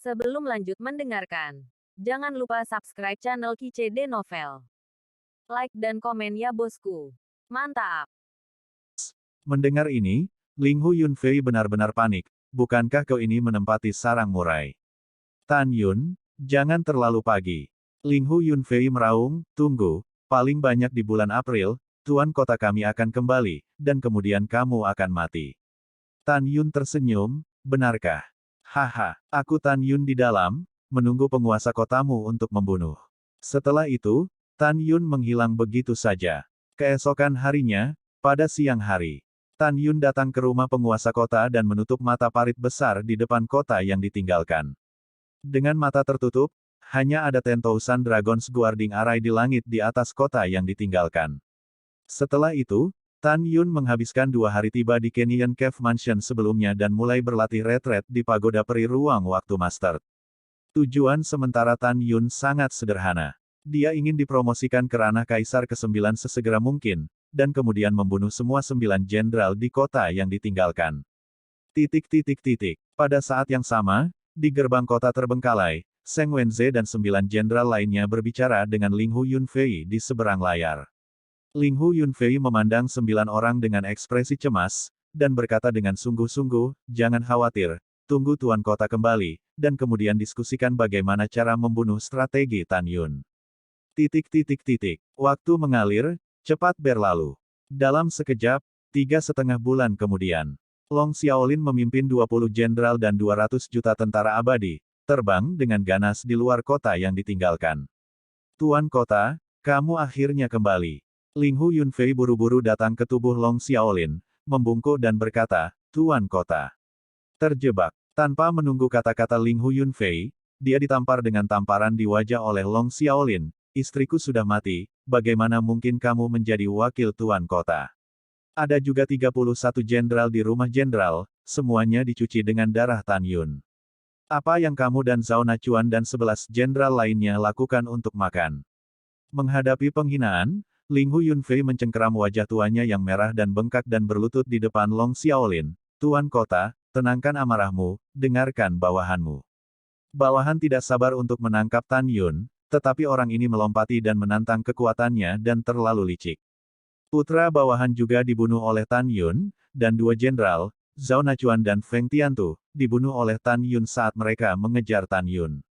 Sebelum lanjut mendengarkan, jangan lupa subscribe channel KCD Novel. Like dan komen ya bosku. Mantap. Mendengar ini, Ling Hu Yunfei benar-benar panik. Bukankah kau ini menempati sarang murai? Tan Yun, jangan terlalu pagi. Ling Hu Yunfei meraung, tunggu, paling banyak di bulan April, tuan kota kami akan kembali, dan kemudian kamu akan mati. Tan Yun tersenyum, benarkah? Haha, aku Tan Yun di dalam, menunggu penguasa kotamu untuk membunuh. Setelah itu, Tan Yun menghilang begitu saja. Keesokan harinya, pada siang hari, Tan Yun datang ke rumah penguasa kota dan menutup mata parit besar di depan kota yang ditinggalkan. Dengan mata tertutup, hanya ada 10,000 dragons guarding array di langit di atas kota yang ditinggalkan. Setelah itu, Tan Yun menghabiskan 2 hari tiba di Canyon Cave Mansion sebelumnya dan mulai berlatih retret di pagoda peri ruang waktu master. Tujuan sementara Tan Yun sangat sederhana. Dia ingin dipromosikan ke ranah kaisar ke-9 sesegera mungkin, dan kemudian membunuh semua 9 jenderal di kota yang ditinggalkan. Pada saat yang sama, di gerbang kota terbengkalai, Seng Wenze dan 9 jenderal lainnya berbicara dengan Ling Hu Yunfei di seberang layar. Ling Hu Yunfei memandang 9 orang dengan ekspresi cemas, dan berkata dengan sungguh-sungguh, jangan khawatir, tunggu tuan kota kembali, dan kemudian diskusikan bagaimana cara membunuh strategi Tan Yun. Waktu mengalir, cepat berlalu. Dalam sekejap, 3,5 bulan kemudian, Long Xiaolin memimpin 20 jenderal dan 200 juta tentara abadi, terbang dengan ganas di luar kota yang ditinggalkan. Tuan kota, kamu akhirnya kembali. Ling Hu Yunfei buru-buru datang ke tubuh Long Xiaolin, membungkuk dan berkata, Tuan kota. Terjebak. Tanpa menunggu kata-kata Ling Hu Yunfei, dia ditampar dengan tamparan di wajah oleh Long Xiaolin, istriku sudah mati, bagaimana mungkin kamu menjadi wakil tuan kota? Ada juga 31 jenderal di rumah jenderal, semuanya dicuci dengan darah Tan Yun. Apa yang kamu dan Zhao Nachuan dan 11 jenderal lainnya lakukan untuk makan? Menghadapi penghinaan, Ling Hu Yunfei mencengkeram wajah tuanya yang merah dan bengkak dan berlutut di depan Long Xiaolin. Tuan kota, tenangkan amarahmu, dengarkan bawahanmu. Bawahan tidak sabar untuk menangkap Tan Yun, tetapi orang ini melompati dan menantang kekuatannya dan terlalu licik. Putra bawahan juga dibunuh oleh Tan Yun, dan 2 jenderal, Zhao Nachuan dan Feng Tiantu, dibunuh oleh Tan Yun saat mereka mengejar Tan Yun.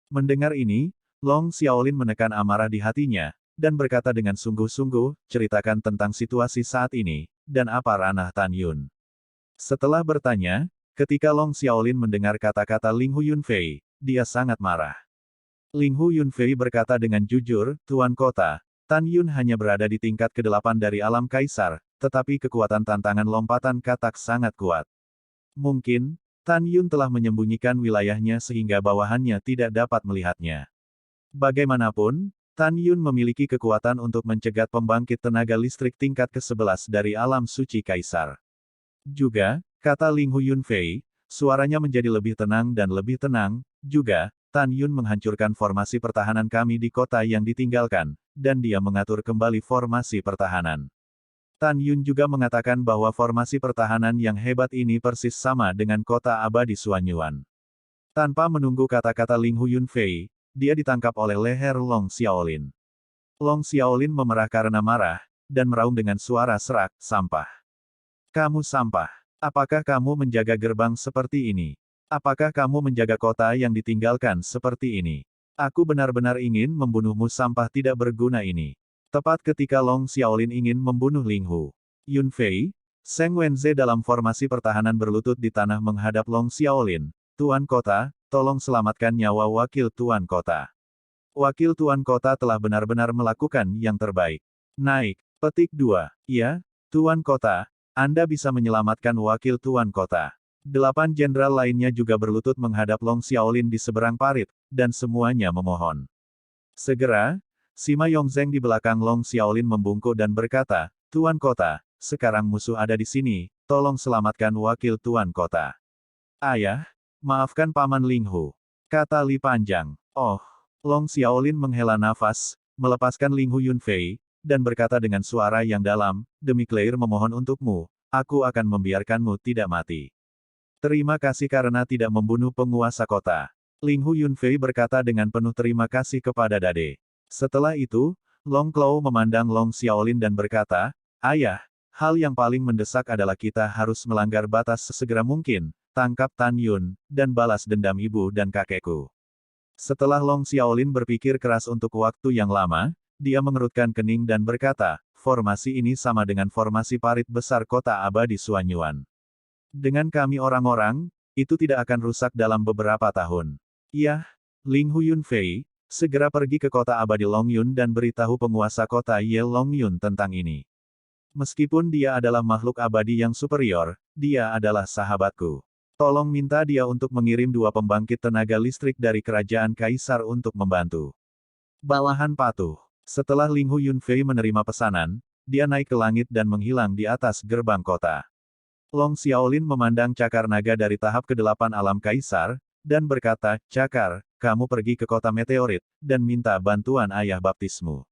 Mendengar ini, Long Xiaolin menekan amarah di hatinya, dan berkata dengan sungguh-sungguh, ceritakan tentang situasi saat ini, dan apa ranah Tan Yun. Setelah bertanya, ketika Long Xiaolin mendengar kata-kata Ling Hu Yunfei, dia sangat marah. Ling Hu Yunfei berkata dengan jujur, Tuan kota, Tan Yun hanya berada di tingkat ke-8 dari alam kaisar, tetapi kekuatan tantangan lompatan katak sangat kuat. Mungkin, Tan Yun telah menyembunyikan wilayahnya sehingga bawahannya tidak dapat melihatnya. Bagaimanapun, Tan Yun memiliki kekuatan untuk mencegat pembangkit tenaga listrik tingkat ke-11 dari alam suci kaisar. Juga, kata Ling Hu Yunfei, suaranya menjadi lebih tenang dan lebih tenang, juga, Tan Yun menghancurkan formasi pertahanan kami di kota yang ditinggalkan, dan dia mengatur kembali formasi pertahanan. Tan Yun juga mengatakan bahwa formasi pertahanan yang hebat ini persis sama dengan kota abadi Suanyuan. Tanpa menunggu kata-kata Ling Hu Yunfei, dia ditangkap oleh leher Long Xiaolin. Long Xiaolin memerah karena marah, dan meraung dengan suara serak, sampah. Kamu sampah. Apakah kamu menjaga gerbang seperti ini? Apakah kamu menjaga kota yang ditinggalkan seperti ini? Aku benar-benar ingin membunuhmu sampah tidak berguna ini. Tepat ketika Long Xiaolin ingin membunuh Ling Hu Yunfei, Seng Wenze dalam formasi pertahanan berlutut di tanah menghadap Long Xiaolin. Tuan kota, tolong selamatkan nyawa wakil tuan kota. Wakil tuan kota telah benar-benar melakukan yang terbaik. Naik. Petik 2. Ya, tuan kota, Anda bisa menyelamatkan wakil tuan kota. 8 jenderal lainnya juga berlutut menghadap Long Xiaolin di seberang parit, dan semuanya memohon. Segera, Sima Yongzheng di belakang Long Xiaolin membungkuk dan berkata, Tuan kota, sekarang musuh ada di sini, tolong selamatkan wakil tuan kota. Ayah, maafkan Paman Ling Hu, kata Li Panjang. Oh, Long Xiaolin menghela nafas, melepaskan Ling Hu Yunfei, dan berkata dengan suara yang dalam, demi Claire memohon untukmu, aku akan membiarkanmu tidak mati. Terima kasih karena tidak membunuh penguasa kota. Ling Hu Yunfei berkata dengan penuh terima kasih kepada Dade. Setelah itu, Long Claw memandang Long Xiaolin dan berkata, "Ayah, hal yang paling mendesak adalah kita harus melanggar batas sesegera mungkin, tangkap Tan Yun, dan balas dendam ibu dan kakekku." Setelah Long Xiaolin berpikir keras untuk waktu yang lama, dia mengerutkan kening dan berkata, "Formasi ini sama dengan formasi parit besar kota abadi Suanyuan. Dengan kami orang-orang, itu tidak akan rusak dalam beberapa tahun." "Yah, Ling Hu Yunfei, segera pergi ke kota abadi Longyun dan beritahu penguasa kota Ye Longyun tentang ini. Meskipun dia adalah makhluk abadi yang superior, dia adalah sahabatku. Tolong minta dia untuk mengirim 2 pembangkit tenaga listrik dari kerajaan kaisar untuk membantu." Bawahan patuh. Setelah Ling Hu Yunfei menerima pesanan, dia naik ke langit dan menghilang di atas gerbang kota. Long Xiaolin memandang cakar naga dari tahap ke-8 alam kaisar, dan berkata, "Cakar, kamu pergi ke kota meteorit, dan minta bantuan ayah baptismu.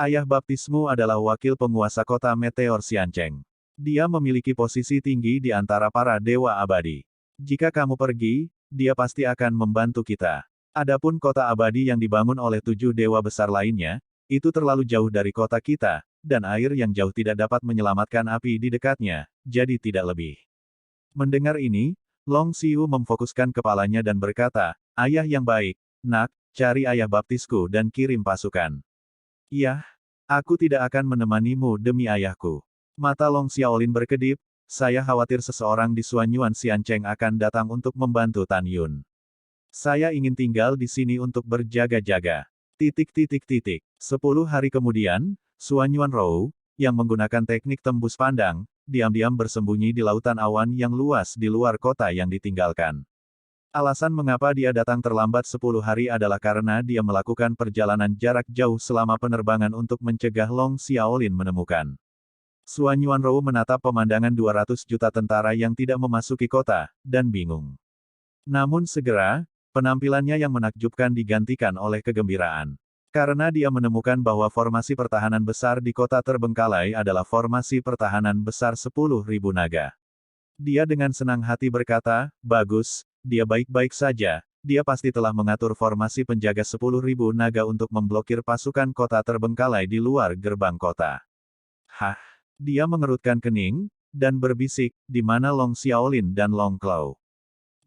Ayah baptismu adalah wakil penguasa kota meteor Xiancheng. Dia memiliki posisi tinggi di antara para dewa abadi. Jika kamu pergi, dia pasti akan membantu kita. Adapun kota abadi yang dibangun oleh 7 dewa besar lainnya, itu terlalu jauh dari kota kita, dan air yang jauh tidak dapat menyelamatkan api di dekatnya, jadi tidak lebih." Mendengar ini, Long Xiu memfokuskan kepalanya dan berkata, "Ayah yang baik, nak, cari ayah baptisku dan kirim pasukan." "Iya, aku tidak akan menemanimu demi ayahku." Mata Long Xiaolin berkedip, "Saya khawatir seseorang di Suanyuan Xiancheng akan datang untuk membantu Tan Yun. Saya ingin tinggal di sini untuk berjaga-jaga." 10 hari kemudian, Suanyuan Rou, yang menggunakan teknik tembus pandang, diam-diam bersembunyi di lautan awan yang luas di luar kota yang ditinggalkan. Alasan mengapa dia datang terlambat 10 hari adalah karena dia melakukan perjalanan jarak jauh selama penerbangan untuk mencegah Long Xiaolin menemukan. Suanyuan Rou menatap pemandangan 200 juta tentara yang tidak memasuki kota, dan bingung. Namun segera, penampilannya yang menakjubkan digantikan oleh kegembiraan. Karena dia menemukan bahwa formasi pertahanan besar di kota terbengkalai adalah formasi pertahanan besar 10.000 naga. Dia dengan senang hati berkata, "Bagus, dia baik-baik saja, dia pasti telah mengatur formasi penjaga 10.000 naga untuk memblokir pasukan kota terbengkalai di luar gerbang kota." Hah? Dia mengerutkan kening, dan berbisik, "Di mana Long Xiaolin dan Long Claw?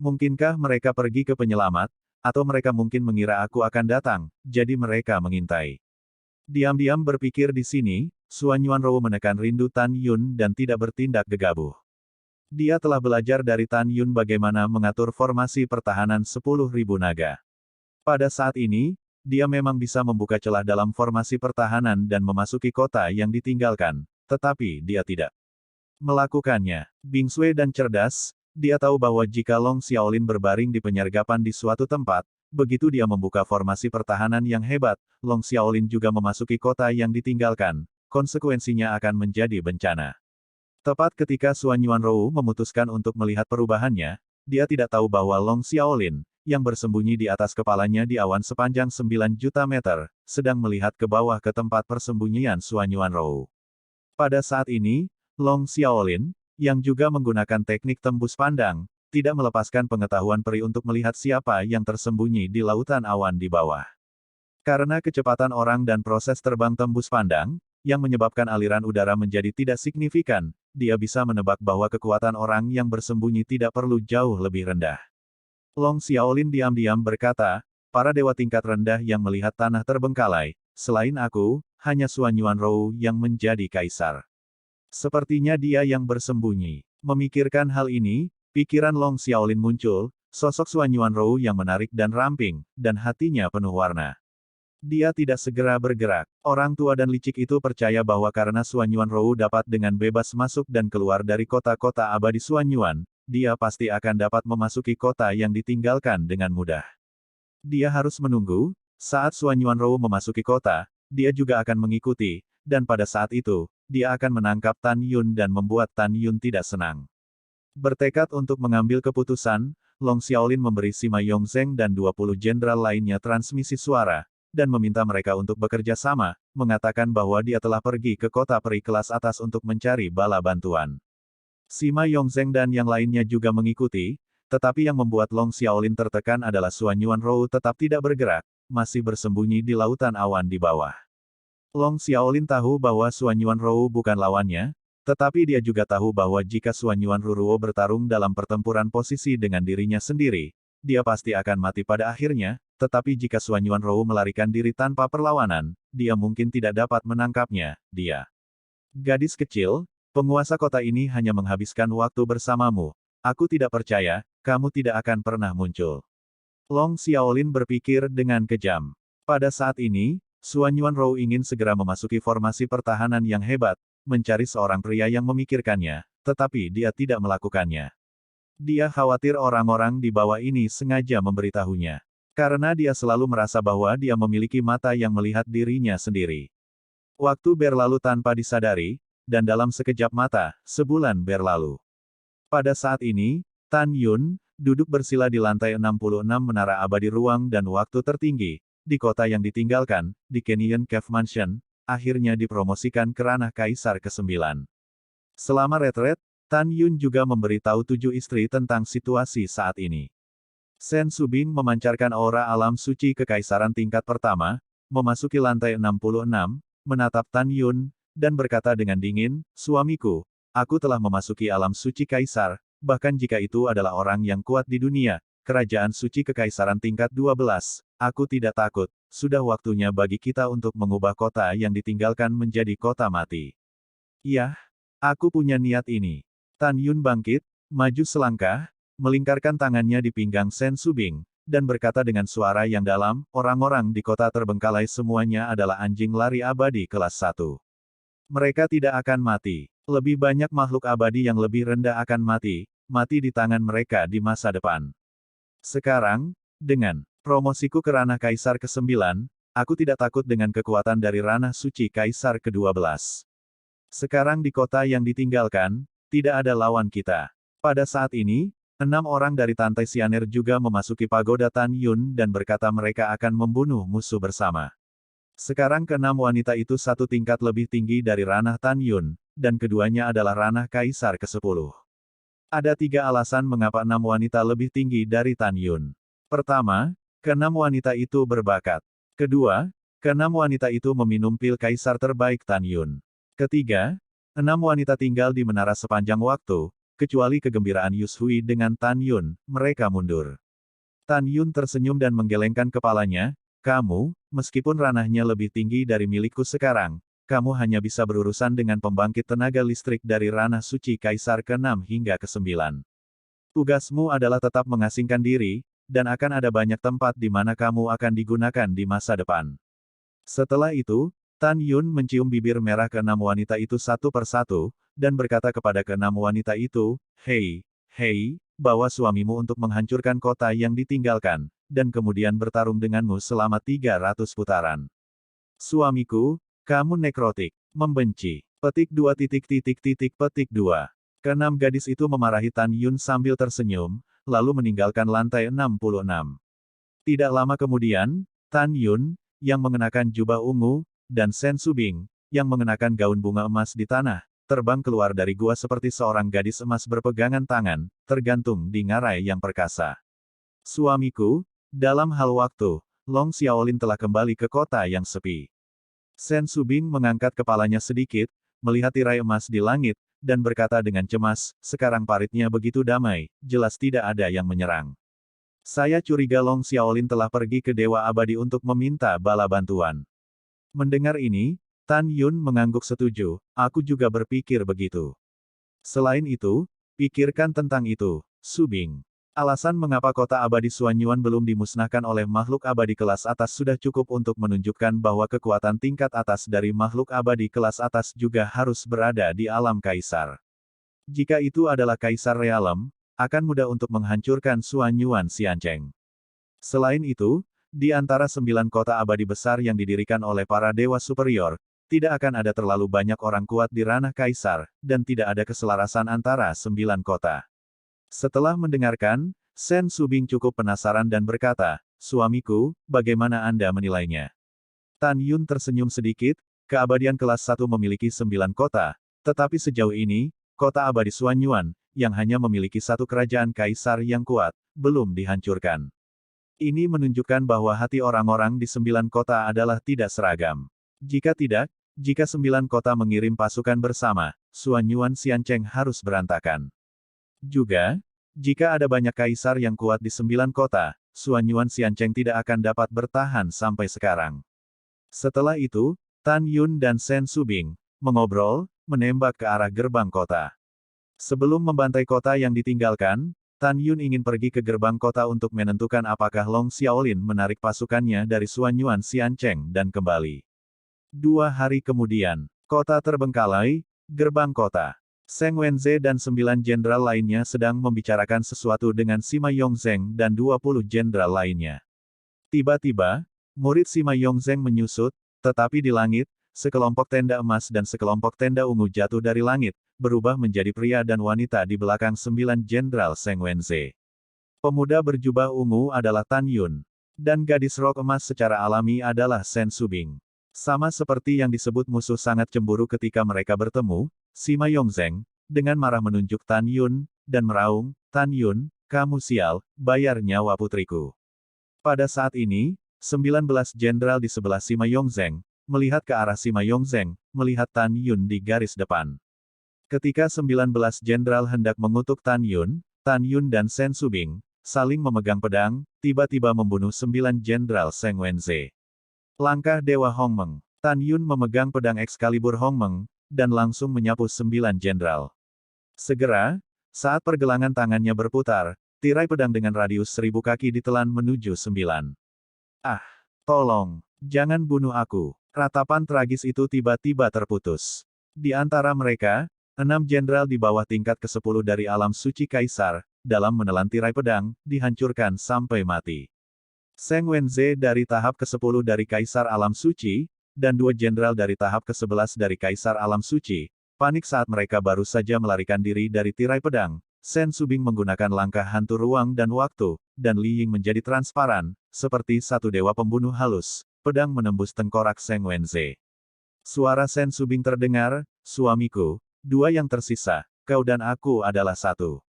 Mungkinkah mereka pergi ke penyelamat? Atau mereka mungkin mengira aku akan datang, jadi mereka mengintai." Diam-diam berpikir di sini, Suanyuan Rou menekan rindu Tan Yun dan tidak bertindak gegabah. Dia telah belajar dari Tan Yun bagaimana mengatur formasi pertahanan 10.000 naga. Pada saat ini, dia memang bisa membuka celah dalam formasi pertahanan dan memasuki kota yang ditinggalkan, tetapi dia tidak melakukannya. Bingsui dan cerdas, dia tahu bahwa jika Long Xiaolin berbaring di penyergapan di suatu tempat, begitu dia membuka formasi pertahanan yang hebat, Long Xiaolin juga memasuki kota yang ditinggalkan, konsekuensinya akan menjadi bencana. Tepat ketika Suanyuan Rou memutuskan untuk melihat perubahannya, dia tidak tahu bahwa Long Xiaolin, yang bersembunyi di atas kepalanya di awan sepanjang 9 juta meter, sedang melihat ke bawah ke tempat persembunyian Suanyuan Rou. Pada saat ini, Long Xiaolin, yang juga menggunakan teknik tembus pandang, tidak melepaskan pengetahuan peri untuk melihat siapa yang tersembunyi di lautan awan di bawah. Karena kecepatan orang dan proses terbang tembus pandang, yang menyebabkan aliran udara menjadi tidak signifikan, dia bisa menebak bahwa kekuatan orang yang bersembunyi tidak perlu jauh lebih rendah. Long Xiaolin diam-diam berkata, "Para dewa tingkat rendah yang melihat tanah terbengkalai, selain aku, hanya Suanyuan Rou yang menjadi kaisar. Sepertinya dia yang bersembunyi." Memikirkan hal ini, pikiran Long Xiaolin muncul, sosok Suanyuan Rou yang menarik dan ramping, dan hatinya penuh warna. Dia tidak segera bergerak. Orang tua dan licik itu percaya bahwa karena Suanyuan Rou dapat dengan bebas masuk dan keluar dari kota-kota abadi Suanyuan, dia pasti akan dapat memasuki kota yang ditinggalkan dengan mudah. Dia harus menunggu, saat Suanyuan Rou memasuki kota, dia juga akan mengikuti, dan pada saat itu, dia akan menangkap Tan Yun dan membuat Tan Yun tidak senang. Bertekad untuk mengambil keputusan, Long Xiaolin memberi Sima Yongzheng dan 20 jenderal lainnya transmisi suara, dan meminta mereka untuk bekerja sama, mengatakan bahwa dia telah pergi ke kota peri kelas atas untuk mencari bala bantuan. Sima Yongzheng dan yang lainnya juga mengikuti, tetapi yang membuat Long Xiaolin tertekan adalah Suan Yuanrou tetap tidak bergerak, masih bersembunyi di lautan awan di bawah. Long Xiaolin tahu bahwa Suan Yuanrou bukan lawannya, tetapi dia juga tahu bahwa jika Suan Yuanruo bertarung dalam pertempuran posisi dengan dirinya sendiri, dia pasti akan mati pada akhirnya, tetapi jika Suan Yuanrou melarikan diri tanpa perlawanan, dia mungkin tidak dapat menangkapnya, dia. Gadis kecil, penguasa kota ini hanya menghabiskan waktu bersamamu. Aku tidak percaya, kamu tidak akan pernah muncul. Long Xiaolin berpikir dengan kejam. Pada saat ini, Suan Yuanrou ingin segera memasuki formasi pertahanan yang hebat, mencari seorang pria yang memikirkannya, tetapi dia tidak melakukannya. Dia khawatir orang-orang di bawah ini sengaja memberitahunya. Karena dia selalu merasa bahwa dia memiliki mata yang melihat dirinya sendiri. Waktu berlalu tanpa disadari, dan dalam sekejap mata, sebulan berlalu. Pada saat ini, Tan Yun, duduk bersila di lantai 66 menara abadi ruang dan waktu tertinggi, di kota yang ditinggalkan, di Canyon Cave Mansion, akhirnya dipromosikan ke ranah Kaisar ke-9. Selama retret, Tan Yun juga memberitahu 7 istri tentang situasi saat ini. Sen Subing memancarkan aura alam suci kekaisaran tingkat pertama, memasuki lantai 66, menatap Tan Yun, dan berkata dengan dingin, "Suamiku, aku telah memasuki alam suci kaisar, bahkan jika itu adalah orang yang kuat di dunia, kerajaan suci kekaisaran tingkat 12, aku tidak takut, sudah waktunya bagi kita untuk mengubah kota yang ditinggalkan menjadi kota mati." "Iya, aku punya niat ini." Tan Yun bangkit, maju selangkah, melingkarkan tangannya di pinggang Sen Subing, dan berkata dengan suara yang dalam, "Orang-orang di kota terbengkalai semuanya adalah anjing lari abadi kelas 1. Mereka tidak akan mati. Lebih banyak makhluk abadi yang lebih rendah akan mati di tangan mereka di masa depan. Sekarang, dengan promosiku ke ranah Kaisar ke-9, aku tidak takut dengan kekuatan dari ranah suci Kaisar ke-12. Sekarang di kota yang ditinggalkan, tidak ada lawan kita." Pada saat ini, 6 orang dari Tantai Sianer juga memasuki pagoda Tan Yun dan berkata mereka akan membunuh musuh bersama. Sekarang ke-6 wanita itu satu tingkat lebih tinggi dari ranah Tan Yun, dan keduanya adalah ranah Kaisar ke-10. Ada 3 alasan mengapa 6 wanita lebih tinggi dari Tan Yun. Pertama, ke-6 wanita itu berbakat. Kedua, ke-6 wanita itu meminum pil Kaisar terbaik Tan Yun. Ketiga, 6 wanita tinggal di menara sepanjang waktu, kecuali kegembiraan Yushui dengan Tan Yun, mereka mundur. Tan Yun tersenyum dan menggelengkan kepalanya, "Kamu, meskipun ranahnya lebih tinggi dari milikku sekarang, kamu hanya bisa berurusan dengan pembangkit tenaga listrik dari ranah suci Kaisar ke-6 hingga ke-9. Tugasmu adalah tetap mengasingkan diri, dan akan ada banyak tempat di mana kamu akan digunakan di masa depan." Setelah itu, Tan Yun mencium bibir merah ke-6 wanita itu satu persatu, dan berkata kepada ke-6 wanita itu, "Hei, bawa suamimu untuk menghancurkan kota yang ditinggalkan, dan kemudian bertarung denganmu selama 300 putaran. Suamiku, kamu nekrotik, membenci." Petik 2 petik 2. Ke-6 gadis itu memarahi Tan Yun sambil tersenyum, lalu meninggalkan lantai 66. Tidak lama kemudian, Tan Yun, yang mengenakan jubah ungu, dan Sen Subing, yang mengenakan gaun bunga emas di tanah, terbang keluar dari gua seperti seorang gadis emas berpegangan tangan, tergantung di ngarai yang perkasa. "Suamiku, dalam hal waktu, Long Xiaolin telah kembali ke kota yang sepi." Sen Subing mengangkat kepalanya sedikit, melihat tirai emas di langit, dan berkata dengan cemas, "Sekarang paritnya begitu damai, jelas tidak ada yang menyerang. Saya curiga Long Xiaolin telah pergi ke Dewa Abadi untuk meminta bala bantuan." Mendengar ini, Tan Yun mengangguk setuju, "Aku juga berpikir begitu. Selain itu, pikirkan tentang itu, Subing. Alasan mengapa kota abadi Suanyuan belum dimusnahkan oleh makhluk abadi kelas atas sudah cukup untuk menunjukkan bahwa kekuatan tingkat atas dari makhluk abadi kelas atas juga harus berada di alam kaisar. Jika itu adalah kaisar realem, akan mudah untuk menghancurkan Suanyuan Xiancheng. Selain itu, di antara 9 kota abadi besar yang didirikan oleh para dewa superior, tidak akan ada terlalu banyak orang kuat di ranah kaisar, dan tidak ada keselarasan antara 9 kota. Setelah mendengarkan, Sen Subing cukup penasaran dan berkata, "Suamiku, bagaimana Anda menilainya?" Tan Yun tersenyum sedikit, keabadian kelas 1 memiliki 9 kota, tetapi sejauh ini, kota abadi Suanyuan, yang hanya memiliki satu kerajaan kaisar yang kuat, belum dihancurkan. Ini menunjukkan bahwa hati orang-orang di 9 kota adalah tidak seragam. Jika tidak, jika 9 kota mengirim pasukan bersama, Suanyuan Xiancheng harus berantakan. Juga, jika ada banyak kaisar yang kuat di 9 kota, Suanyuan Xiancheng tidak akan dapat bertahan sampai sekarang. Setelah itu, Tan Yun dan Sen Subing mengobrol, menembak ke arah gerbang kota. Sebelum membantai kota yang ditinggalkan, Tan Yun ingin pergi ke gerbang kota untuk menentukan apakah Long Xiaolin menarik pasukannya dari Suanyuan Xiancheng dan kembali. 2 hari kemudian, kota terbengkalai, gerbang kota. Zheng Wenze dan 9 jenderal lainnya sedang membicarakan sesuatu dengan Sima Yongzheng dan 20 jenderal lainnya. Tiba-tiba, murid Sima Yongzheng menyusut, tetapi di langit, sekelompok tenda emas dan sekelompok tenda ungu jatuh dari langit, berubah menjadi pria dan wanita di belakang 9 jenderal Zheng Wenze. Pemuda berjubah ungu adalah Tan Yun, dan gadis rok emas secara alami adalah Sen Subing. Sama seperti yang disebut musuh sangat cemburu ketika mereka bertemu, Sima Yongzheng, dengan marah menunjuk Tan Yun, dan meraung, "Tan Yun, kamu sial, bayar nyawa putriku." Pada saat ini, 19 jenderal di sebelah Sima Yongzheng, melihat ke arah Sima Yongzheng, melihat Tan Yun di garis depan. Ketika 19 jenderal hendak mengutuk Tan Yun dan Sen Subing, saling memegang pedang, tiba-tiba membunuh 9 jenderal Zheng Wenze. Langkah Dewa Hongmeng. Tan Yun memegang pedang Excalibur Hongmeng, dan langsung menyapu 9 jenderal. Segera, saat pergelangan tangannya berputar, tirai pedang dengan radius 1000 kaki ditelan menuju 9. "Ah, tolong, jangan bunuh aku." Ratapan tragis itu tiba-tiba terputus. Di antara mereka, 6 jenderal di bawah tingkat ke-10 dari alam suci kaisar, dalam menelan tirai pedang, dihancurkan sampai mati. Zheng Wenze dari tahap ke-10 dari kaisar alam suci, dan 2 jenderal dari tahap ke-11 dari kaisar alam suci, panik saat mereka baru saja melarikan diri dari tirai pedang. Sen Subing menggunakan langkah hantu ruang dan waktu, dan Li Ying menjadi transparan, seperti satu dewa pembunuh halus. Pedang menembus tengkorak Zheng Wenze. Suara Sen Subing terdengar, "Suamiku, 2 yang tersisa, kau dan aku adalah 1.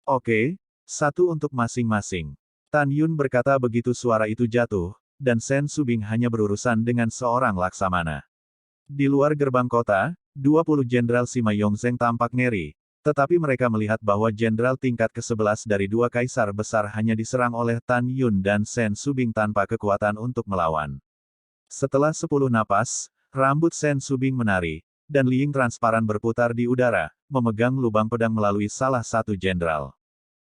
Oke, 1 untuk masing-masing." Tan Yun berkata begitu suara itu jatuh, dan Sen Subing hanya berurusan dengan seorang laksamana. Di luar gerbang kota, 20 jenderal Sima Yongzheng tampak ngeri, tetapi mereka melihat bahwa jenderal tingkat ke-11 dari 2 kaisar besar hanya diserang oleh Tan Yun dan Sen Subing tanpa kekuatan untuk melawan. Setelah 10 napas, rambut Sen Subing menari, dan Li Ying transparan berputar di udara, memegang lubang pedang melalui salah satu jenderal.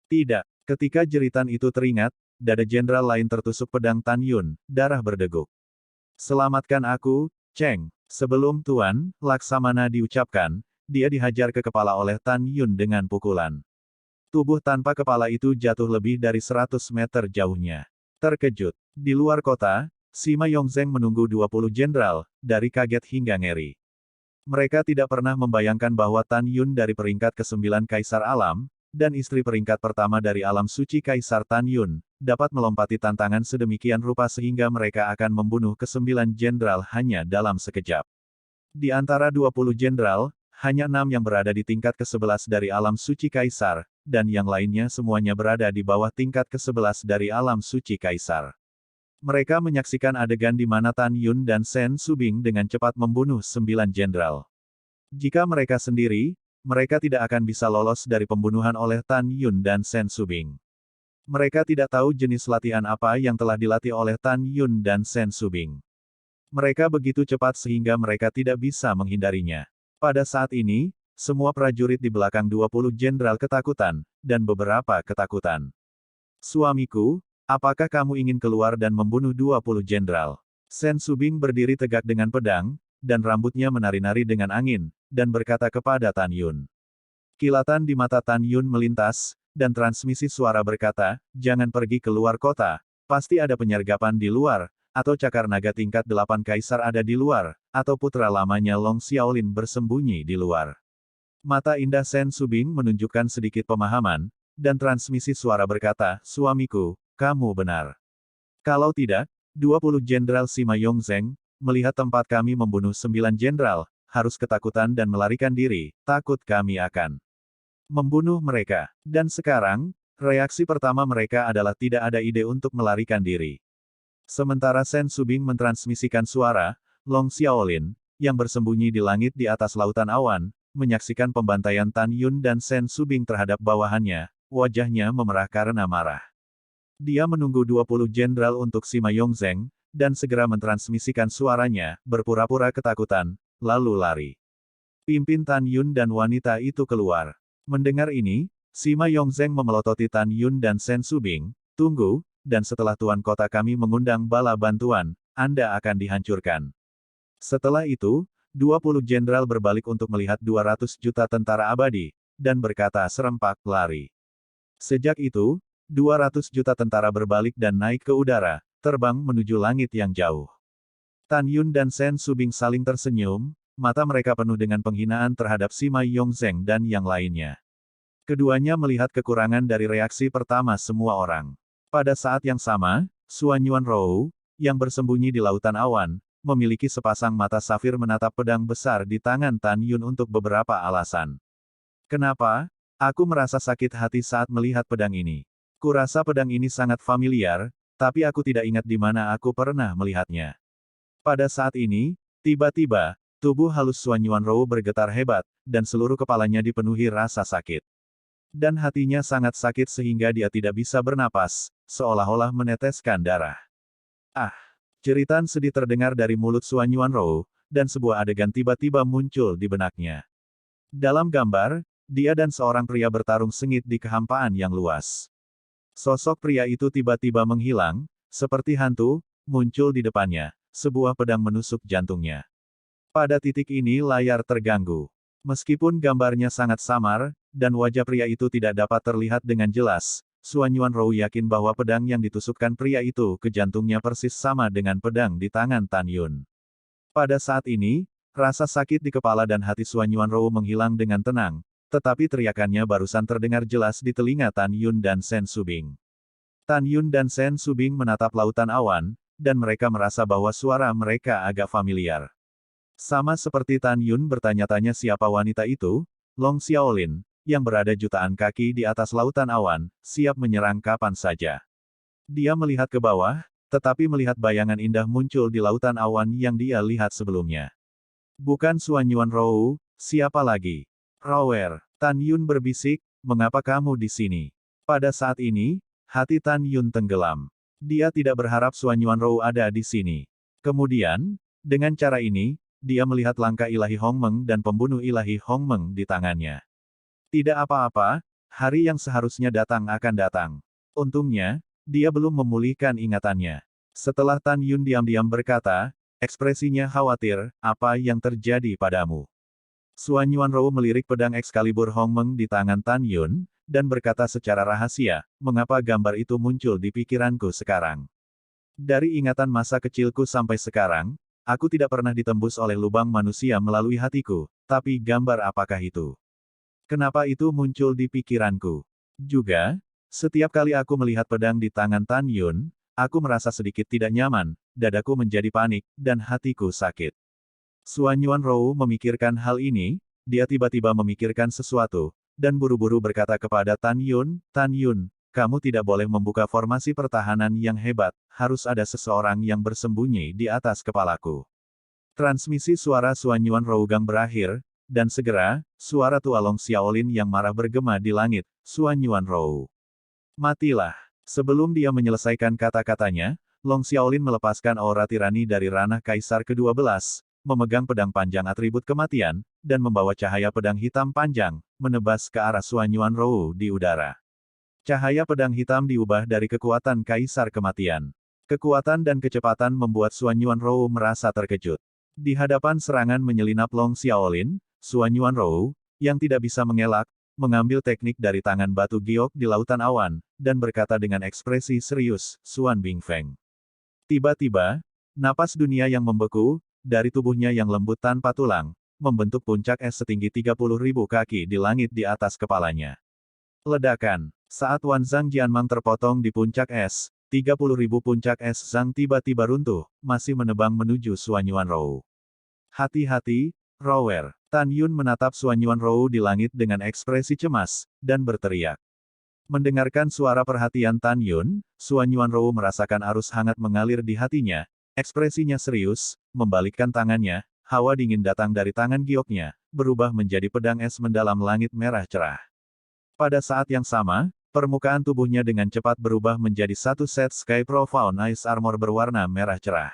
Tidak, ketika jeritan itu teringat, dada jenderal lain tertusuk pedang Tan Yun, darah berdeguk. "Selamatkan aku, Cheng." Sebelum Tuan Laksamana diucapkan, dia dihajar ke kepala oleh Tan Yun dengan pukulan. Tubuh tanpa kepala itu jatuh lebih dari 100 meter jauhnya. Terkejut, di luar kota, Sima Yongzheng menunggu 20 jenderal, dari kaget hingga ngeri. Mereka tidak pernah membayangkan bahwa Tan Yun dari peringkat ke-9 Kaisar Alam, dan istri peringkat pertama dari alam suci Kaisar Tan Yun, dapat melompati tantangan sedemikian rupa sehingga mereka akan membunuh ke-9 jenderal hanya dalam sekejap. Di antara 20 jenderal, hanya 6 yang berada di tingkat ke-11 dari alam suci Kaisar, dan yang lainnya semuanya berada di bawah tingkat ke-11 dari alam suci Kaisar. Mereka menyaksikan adegan di mana Tan Yun dan Sen Subing dengan cepat membunuh 9 jenderal. Jika mereka sendiri, mereka tidak akan bisa lolos dari pembunuhan oleh Tan Yun dan Sen Subing. Mereka tidak tahu jenis latihan apa yang telah dilatih oleh Tan Yun dan Sen Subing. Mereka begitu cepat sehingga mereka tidak bisa menghindarinya. Pada saat ini, semua prajurit di belakang 20 jenderal ketakutan, dan beberapa ketakutan. "Suamiku, apakah kamu ingin keluar dan membunuh 20 jenderal?" Sen Subing berdiri tegak dengan pedang, dan rambutnya menari-nari dengan angin, dan berkata kepada Tan Yun. Kilatan di mata Tan Yun melintas, dan transmisi suara berkata, "Jangan pergi ke luar kota, pasti ada penyergapan di luar, atau cakar naga tingkat 8 kaisar ada di luar, atau putra lamanya Long Xiaolin bersembunyi di luar." Mata indah Sen Subing menunjukkan sedikit pemahaman, dan transmisi suara berkata, "Suamiku, kamu benar. Kalau tidak, 20 jenderal Sima Yongzheng, melihat tempat kami membunuh 9 jenderal, harus ketakutan dan melarikan diri, takut kami akan Membunuh mereka. Dan sekarang, reaksi pertama mereka adalah tidak ada ide untuk melarikan diri. Sementara Sen Subing mentransmisikan suara, Long Xiaolin, yang bersembunyi di langit di atas lautan awan, menyaksikan pembantaian Tan Yun dan Sen Subing terhadap bawahannya, wajahnya memerah karena marah. Dia menunggu 20 jenderal untuk Sima Yongzheng, dan segera mentransmisikan suaranya, berpura-pura ketakutan, lalu lari. Pimpin Tan Yun dan wanita itu keluar. Mendengar ini, Sima Yongzheng memelototi Tan Yun dan Sen Subing, tunggu, dan setelah tuan kota kami mengundang bala bantuan, Anda akan dihancurkan. Setelah itu, 20 jenderal berbalik untuk melihat 200 juta tentara abadi, dan berkata serempak lari. Sejak itu, 200 juta tentara berbalik dan naik ke udara, terbang menuju langit yang jauh. Tan Yun dan Sen Subing saling tersenyum, mata mereka penuh dengan penghinaan terhadap Sima Yongzheng dan yang lainnya. Keduanya melihat kekurangan dari reaksi pertama semua orang. Pada saat yang sama, Suan Yuanrou, yang bersembunyi di lautan awan, memiliki sepasang mata safir menatap pedang besar di tangan Tan Yun untuk beberapa alasan. Kenapa? Aku merasa sakit hati saat melihat pedang ini. Kurasa pedang ini sangat familiar, tapi aku tidak ingat di mana aku pernah melihatnya. Pada saat ini, tiba-tiba, tubuh halus Suan Yuanrou bergetar hebat, dan seluruh kepalanya dipenuhi rasa sakit. Dan hatinya sangat sakit sehingga dia tidak bisa bernapas, seolah-olah meneteskan darah. Ah! Jeritan sedih terdengar dari mulut Suan Yuanrou, dan sebuah adegan tiba-tiba muncul di benaknya. Dalam gambar, dia dan seorang pria bertarung sengit di kehampaan yang luas. Sosok pria itu tiba-tiba menghilang, seperti hantu, muncul di depannya, sebuah pedang menusuk jantungnya. Pada titik ini layar terganggu. Meskipun gambarnya sangat samar, dan wajah pria itu tidak dapat terlihat dengan jelas, Suan Yuanrou yakin bahwa pedang yang ditusukkan pria itu ke jantungnya persis sama dengan pedang di tangan Tan Yun. Pada saat ini, rasa sakit di kepala dan hati Suan Yuanrou menghilang dengan tenang, tetapi teriakannya barusan terdengar jelas di telinga Tan Yun dan Sen Subing. Tan Yun dan Sen Subing menatap lautan awan, dan mereka merasa bahwa suara mereka agak familiar. Sama seperti Tan Yun bertanya-tanya siapa wanita itu, Long Xiaolin, yang berada jutaan kaki di atas lautan awan, siap menyerang kapan saja. Dia melihat ke bawah, tetapi melihat bayangan indah muncul di lautan awan yang dia lihat sebelumnya. Bukan Suan Yuanrou, siapa lagi? Rower, Tan Yun berbisik, mengapa kamu di sini? Pada saat ini, hati Tan Yun tenggelam. Dia tidak berharap Suan Yuanrou ada di sini. Kemudian, dengan cara ini, dia melihat langkah ilahi Hongmeng dan pembunuh ilahi Hongmeng di tangannya. Tidak apa-apa, hari yang seharusnya datang akan datang. Untungnya, dia belum memulihkan ingatannya. Setelah Tan Yun diam-diam berkata, ekspresinya khawatir, apa yang terjadi padamu? Suan Yuanrou melirik pedang Excalibur Hongmeng di tangan Tan Yun, dan berkata secara rahasia, mengapa gambar itu muncul di pikiranku sekarang? Dari ingatan masa kecilku sampai sekarang, aku tidak pernah ditembus oleh lubang manusia melalui hatiku, tapi gambar apakah itu? Kenapa itu muncul di pikiranku? Juga, setiap kali aku melihat pedang di tangan Tan Yun, aku merasa sedikit tidak nyaman, dadaku menjadi panik, dan hatiku sakit. Suan Yuanrou memikirkan hal ini, dia tiba-tiba memikirkan sesuatu, dan buru-buru berkata kepada Tan Yun, kamu tidak boleh membuka formasi pertahanan yang hebat, harus ada seseorang yang bersembunyi di atas kepalaku. Transmisi suara Suan Yuanrou gang berakhir, dan segera, suara tua Long Xiaolin yang marah bergema di langit, Suan Yuanrou. Matilah. Sebelum dia menyelesaikan kata-katanya, Long Xiaolin melepaskan aura tirani dari ranah Kaisar ke-12, memegang pedang panjang atribut kematian, dan membawa cahaya pedang hitam panjang, menebas ke arah Suan Yuanrou di udara. Cahaya pedang hitam diubah dari kekuatan Kaisar kematian. Kekuatan dan kecepatan membuat Suan Yuanrou merasa terkejut. Di hadapan serangan menyelinap Long Xiaolin, Suan Yuanrou, yang tidak bisa mengelak, mengambil teknik dari tangan batu giok di lautan awan, dan berkata dengan ekspresi serius, Suan Bingfeng. Tiba-tiba, napas dunia yang membeku, dari tubuhnya yang lembut tanpa tulang, membentuk puncak es setinggi 30.000 kaki di langit di atas kepalanya. Ledakan. Saat Wanzhang Jianmang terpotong di puncak es, 30.000 puncak es Zhang tiba-tiba runtuh, masih menebang menuju Suan Yuanrou. Hati-hati, Rower. Tan Yun menatap Suan Yuanrou di langit dengan ekspresi cemas, dan berteriak. Mendengarkan suara perhatian Tan Yun, Suan Yuanrou merasakan arus hangat mengalir di hatinya, ekspresinya serius, membalikkan tangannya, hawa dingin datang dari tangan gioknya, berubah menjadi pedang es mendalam langit merah cerah. Pada saat yang sama, permukaan tubuhnya dengan cepat berubah menjadi satu set Sky Profound Ice Armor berwarna merah cerah.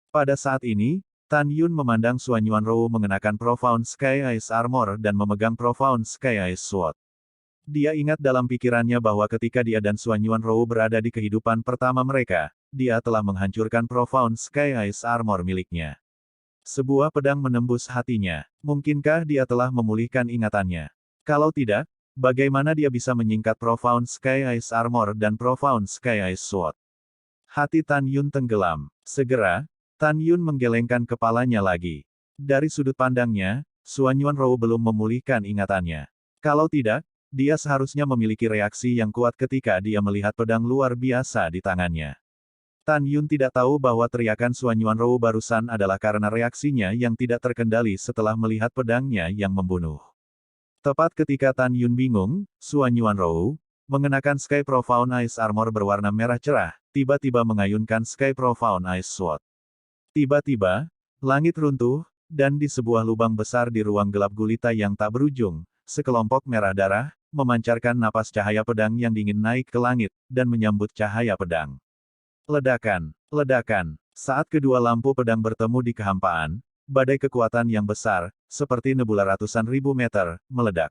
Pada saat ini, Tan Yun memandang Suan Yuanrou mengenakan Profound Sky Ice Armor dan memegang Profound Sky Ice Sword. Dia ingat dalam pikirannya bahwa ketika dia dan Suan Yuanrou berada di kehidupan pertama mereka, dia telah menghancurkan Profound Sky Ice Armor miliknya. Sebuah pedang menembus hatinya. Mungkinkah dia telah memulihkan ingatannya? Kalau tidak, bagaimana dia bisa menyingkat Profound Sky Ice Armor dan Profound Sky Ice Sword? Hati Tan Yun tenggelam. Segera, Tan Yun menggelengkan kepalanya lagi. Dari sudut pandangnya, Suan Yuanrou belum memulihkan ingatannya. Kalau tidak, dia seharusnya memiliki reaksi yang kuat ketika dia melihat pedang luar biasa di tangannya. Tan Yun tidak tahu bahwa teriakan Suan Yuanrou barusan adalah karena reaksinya yang tidak terkendali setelah melihat pedangnya yang membunuh. Tepat ketika Tan Yun bingung, Suan Yuanrou, mengenakan Sky Profound Ice Armor berwarna merah cerah, tiba-tiba mengayunkan Sky Profound Ice Sword. Tiba-tiba, langit runtuh, dan di sebuah lubang besar di ruang gelap gulita yang tak berujung, sekelompok merah darah, memancarkan napas cahaya pedang yang dingin naik ke langit, dan menyambut cahaya pedang. Ledakan, ledakan. Saat kedua lampu pedang bertemu di kehampaan, badai kekuatan yang besar, seperti nebula ratusan ribu meter, meledak.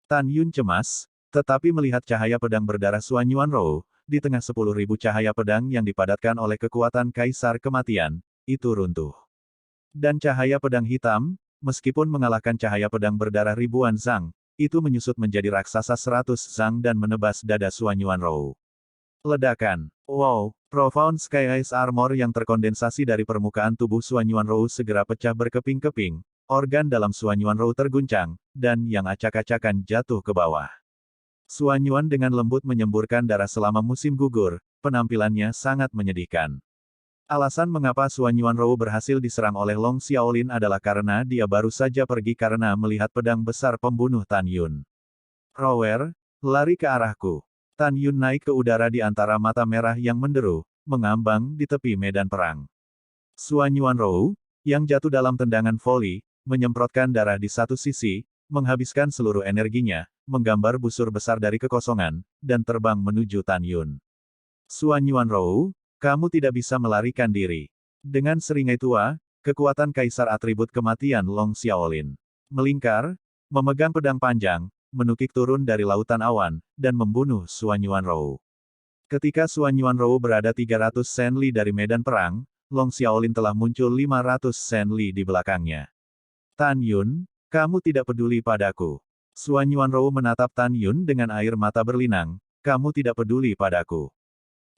Tan Yun cemas, tetapi melihat cahaya pedang berdarah Suan Yuanrou, di tengah 10.000 cahaya pedang yang dipadatkan oleh kekuatan Kaisar Kematian, itu runtuh. Dan cahaya pedang hitam, meskipun mengalahkan cahaya pedang berdarah ribuan zang, itu menyusut menjadi raksasa 100 zang dan menebas dada Suan Yuanrou. Ledakan. Wow, Profound Sky Ice Armor yang terkondensasi dari permukaan tubuh Suan Yuanrou segera pecah berkeping-keping, organ dalam Suan Yuanrou terguncang, dan yang acak-acakan jatuh ke bawah. Suan Yuan dengan lembut menyemburkan darah selama musim gugur, penampilannya sangat menyedihkan. Alasan mengapa Suan Yuanrou berhasil diserang oleh Long Xiaolin adalah karena dia baru saja pergi karena melihat pedang besar pembunuh Tan Yun. Rower, lari ke arahku. Tan Yun naik ke udara di antara mata merah yang menderu, mengambang di tepi medan perang. Suan Yuanrou, yang jatuh dalam tendangan voli, menyemprotkan darah di satu sisi, menghabiskan seluruh energinya, menggambar busur besar dari kekosongan, dan terbang menuju Tan Yun. Suan Yuanrou, kamu tidak bisa melarikan diri. Dengan seringai tua, kekuatan kaisar atribut kematian Long Xiaolin melingkar, memegang pedang panjang, menukik turun dari lautan awan, dan membunuh Suan Yuanrou. Ketika Suan Yuanrou berada 300 sen li dari medan perang, Long Xiaolin telah muncul 500 sen li di belakangnya. Tan Yun, kamu tidak peduli padaku. Suan Yuanrou menatap Tan Yun dengan air mata berlinang, kamu tidak peduli padaku.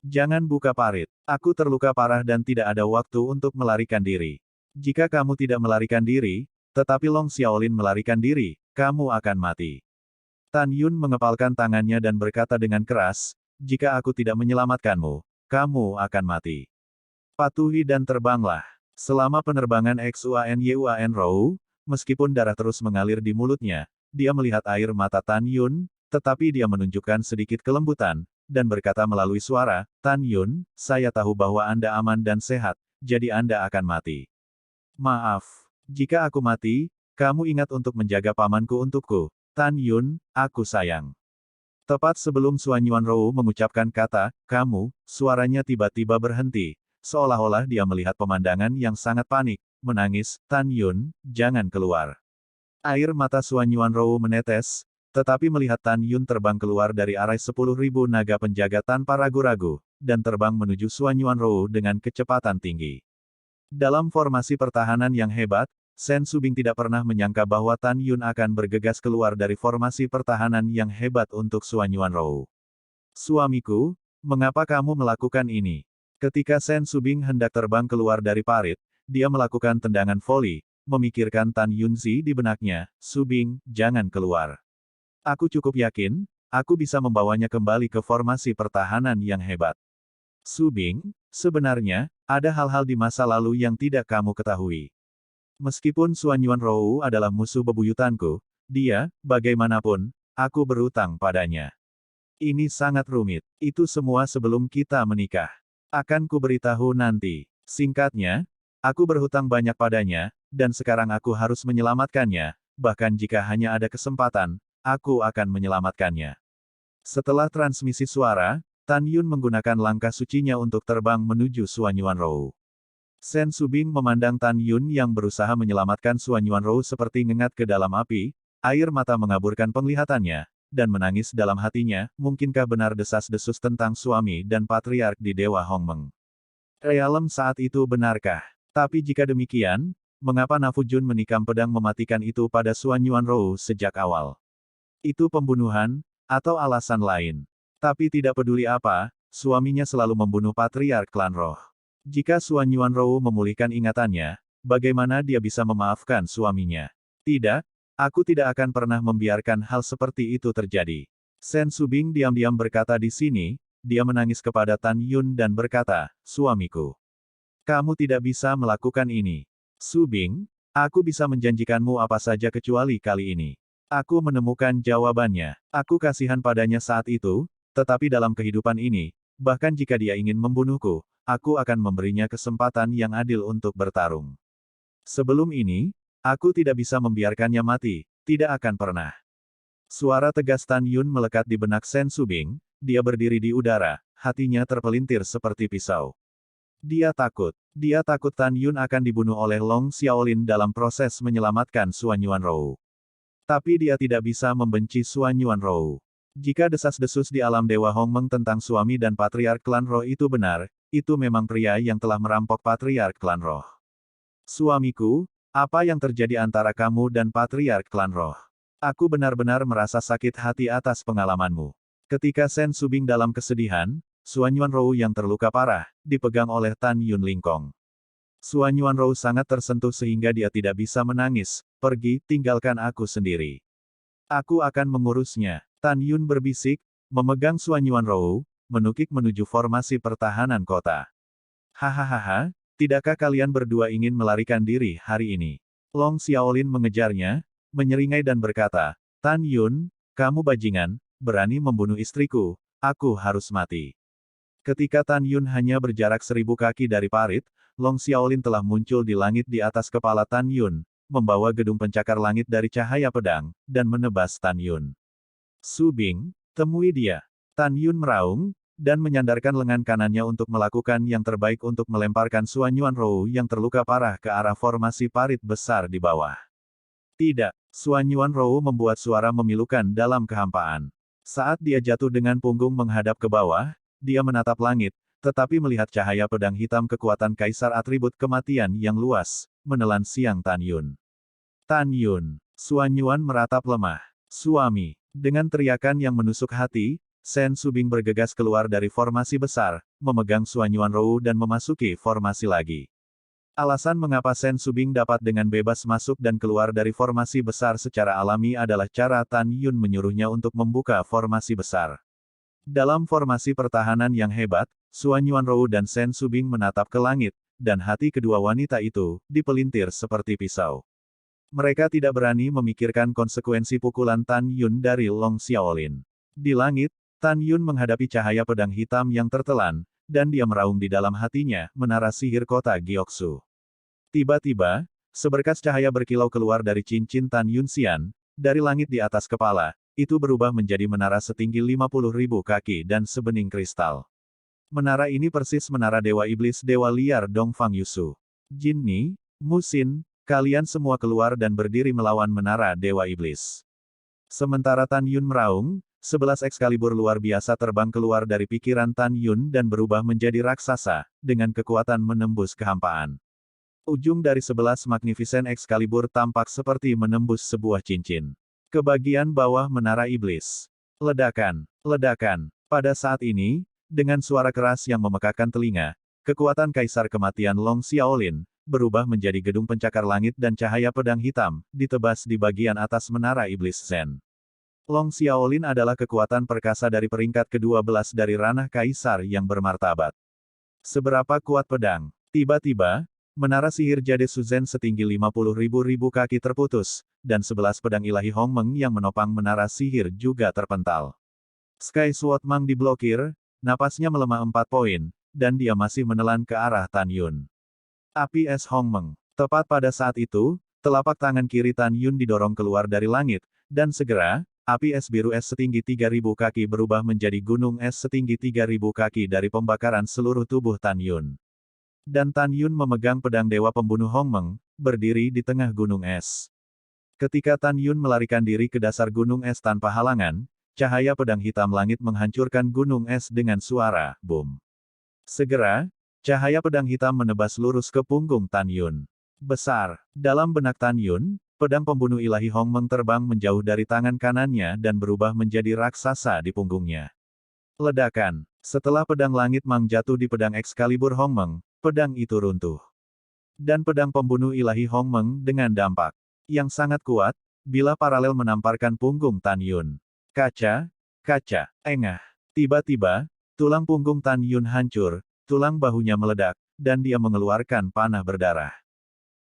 Jangan buka parit. Aku terluka parah dan tidak ada waktu untuk melarikan diri. Jika kamu tidak melarikan diri, tetapi Long Xiaolin melarikan diri, kamu akan mati. Tan Yun mengepalkan tangannya dan berkata dengan keras, jika aku tidak menyelamatkanmu, kamu akan mati. Patuhi dan terbanglah. Selama penerbangan Xuan Yuan Rou, meskipun darah terus mengalir di mulutnya, dia melihat air mata Tan Yun, tetapi dia menunjukkan sedikit kelembutan, dan berkata melalui suara, Tan Yun, saya tahu bahwa Anda aman dan sehat, jadi Anda akan mati. Maaf. Jika aku mati, kamu ingat untuk menjaga pamanku untukku. Tan Yun, aku sayang. Tepat sebelum Suan Yuanrou mengucapkan kata, kamu, suaranya tiba-tiba berhenti, seolah-olah dia melihat pemandangan yang sangat panik, menangis, Tan Yun, jangan keluar. Air mata Suan Yuanrou menetes, tetapi melihat Tan Yun terbang keluar dari arai 10.000 naga penjaga tanpa ragu-ragu, dan terbang menuju Suan Yuanrou dengan kecepatan tinggi. Dalam formasi pertahanan yang hebat, Shen Subing tidak pernah menyangka bahwa Tan Yun akan bergegas keluar dari formasi pertahanan yang hebat untuk Suan Yuanrou. Suamiku, mengapa kamu melakukan ini? Ketika Shen Subing hendak terbang keluar dari parit, dia melakukan tendangan voli, memikirkan Tan Yunzi di benaknya, Subing, jangan keluar. Aku cukup yakin, aku bisa membawanya kembali ke formasi pertahanan yang hebat. Subing, sebenarnya, ada hal-hal di masa lalu yang tidak kamu ketahui. Meskipun Xuan Yuanrou adalah musuh bebuyutanku, dia, bagaimanapun, aku berutang padanya. Ini sangat rumit. Itu semua sebelum kita menikah. Akan kuberitahu nanti. Singkatnya, aku berhutang banyak padanya, dan sekarang aku harus menyelamatkannya, bahkan jika hanya ada kesempatan, aku akan menyelamatkannya. Setelah transmisi suara, Tan Yun menggunakan langkah sucinya untuk terbang menuju Xuan Yuanrou. Sen Subing memandang Tan Yun yang berusaha menyelamatkan Xuan Yuanrou seperti ngengat ke dalam api, air mata mengaburkan penglihatannya, dan menangis dalam hatinya, mungkinkah benar desas-desus tentang suami dan patriark di Dewa Hongmeng? Realem saat itu benarkah? Tapi jika demikian, mengapa Nafujun menikam pedang mematikan itu pada Xuan Yuanrou sejak awal? Itu pembunuhan, atau alasan lain? Tapi tidak peduli apa, suaminya selalu membunuh patriark klan roh. Jika Xuan Yuanrou memulihkan ingatannya, bagaimana dia bisa memaafkan suaminya? Tidak, aku tidak akan pernah membiarkan hal seperti itu terjadi. Sen Subing diam-diam berkata di sini, dia menangis kepada Tan Yun dan berkata, suamiku. Kamu tidak bisa melakukan ini. Subing, aku bisa menjanjikanmu apa saja kecuali kali ini. Aku menemukan jawabannya. Aku kasihan padanya saat itu, tetapi dalam kehidupan ini, bahkan jika dia ingin membunuhku, aku akan memberinya kesempatan yang adil untuk bertarung. Sebelum ini, aku tidak bisa membiarkannya mati, tidak akan pernah. Suara tegas Tan Yun melekat di benak Sen Subing, dia berdiri di udara, hatinya terpelintir seperti pisau. Dia takut Tan Yun akan dibunuh oleh Long Xiaolin dalam proses menyelamatkan Xuan Yuanrou. Tapi dia tidak bisa membenci Xuan Yuanrou. Jika desas-desus di alam Dewa Hongmeng tentang suami dan patriark klan roh itu benar, itu memang pria yang telah merampok patriark klan roh. Suamiku, apa yang terjadi antara kamu dan patriark klan roh? Aku benar-benar merasa sakit hati atas pengalamanmu. Ketika Sen Subing dalam kesedihan, Xuan Yuanrou yang terluka parah, dipegang oleh Tan Yun Lingkong. Xuan Yuanrou sangat tersentuh sehingga dia tidak bisa menangis, pergi, tinggalkan aku sendiri. Aku akan mengurusnya. Tan Yun berbisik, memegang Xuan Yuanrou, menukik menuju formasi pertahanan kota. Hahaha, tidakkah kalian berdua ingin melarikan diri hari ini? Long Xiaolin mengejarnya, menyeringai dan berkata, Tan Yun, kamu bajingan, berani membunuh istriku, aku harus mati. Ketika Tan Yun hanya berjarak 1000 kaki dari parit, Long Xiaolin telah muncul di langit di atas kepala Tan Yun, membawa gedung pencakar langit dari cahaya pedang, dan menebas Tan Yun. Subing, temui dia. Tan Yun meraung, dan menyandarkan lengan kanannya untuk melakukan yang terbaik untuk melemparkan Xuan Yuanrou yang terluka parah ke arah formasi parit besar di bawah. Tidak, Xuan Yuanrou membuat suara memilukan dalam kehampaan. Saat dia jatuh dengan punggung menghadap ke bawah, dia menatap langit, tetapi melihat cahaya pedang hitam kekuatan kaisar atribut kematian yang luas, menelan siang Tan Yun. Tan Yun, Xuan Yuan meratap lemah. Suami. Dengan teriakan yang menusuk hati, Sen Subing bergegas keluar dari formasi besar, memegang Xuan Yuanrou dan memasuki formasi lagi. Alasan mengapa Sen Subing dapat dengan bebas masuk dan keluar dari formasi besar secara alami adalah cara Tan Yun menyuruhnya untuk membuka formasi besar. Dalam formasi pertahanan yang hebat, Xuan Yuanrou dan Sen Subing menatap ke langit, dan hati kedua wanita itu dipelintir seperti pisau. Mereka tidak berani memikirkan konsekuensi pukulan Tan Yun dari Long Xiaolin. Di langit, Tan Yun menghadapi cahaya pedang hitam yang tertelan, dan dia meraung di dalam hatinya, menara sihir kota Gyeoksu. Tiba-tiba, seberkas cahaya berkilau keluar dari cincin Tan Yun Xian, dari langit di atas kepala, itu berubah menjadi menara setinggi 50.000 kaki dan sebening kristal. Menara ini persis menara Dewa Iblis Dewa Liar Dongfang Yusu. Jinni, Musin, kalian semua keluar dan berdiri melawan menara Dewa Iblis. Sementara Tan Yun meraung, 11 Excalibur luar biasa terbang keluar dari pikiran Tan Yun dan berubah menjadi raksasa, dengan kekuatan menembus kehampaan. Ujung dari 11 Magnificent Excalibur tampak seperti menembus sebuah cincin. Ke bagian bawah menara iblis. Ledakan, ledakan. Pada saat ini, dengan suara keras yang memekakkan telinga, kekuatan Kaisar Kematian Long Xiaolin, berubah menjadi gedung pencakar langit dan cahaya pedang hitam, ditebas di bagian atas menara iblis Zen. Long Xiaolin adalah kekuatan perkasa dari peringkat ke-12 dari ranah Kaisar yang bermartabat. Seberapa kuat pedang? Tiba-tiba, Menara sihir Jade Suzhen setinggi 50.000 kaki terputus, dan 11 pedang ilahi Hongmeng yang menopang menara sihir juga terpental. Sky Sword Mang diblokir, napasnya melemah 4 poin, dan dia masih menelan ke arah Tan Yun. Api es Hongmeng. Tepat pada saat itu, telapak tangan kiri Tan Yun didorong keluar dari langit, dan segera, api es biru es setinggi 3.000 kaki berubah menjadi gunung es setinggi 3.000 kaki dari pembakaran seluruh tubuh Tan Yun. Dan Tan Yun memegang pedang Dewa Pembunuh Hongmeng, berdiri di tengah gunung es. Ketika Tan Yun melarikan diri ke dasar gunung es tanpa halangan, cahaya pedang hitam langit menghancurkan gunung es dengan suara boom. Segera, cahaya pedang hitam menebas lurus ke punggung Tan Yun. Besar. Dalam benak Tan Yun, pedang pembunuh ilahi Hongmeng terbang menjauh dari tangan kanannya dan berubah menjadi raksasa di punggungnya. Ledakan. Setelah pedang langit Mang jatuh di pedang Excalibur Hongmeng, pedang itu runtuh. Dan pedang pembunuh ilahi Hongmeng dengan dampak yang sangat kuat, bila paralel menamparkan punggung Tan Yun. Kaca, engah. Tiba-tiba, tulang punggung Tan Yun hancur, tulang bahunya meledak, dan dia mengeluarkan panah berdarah.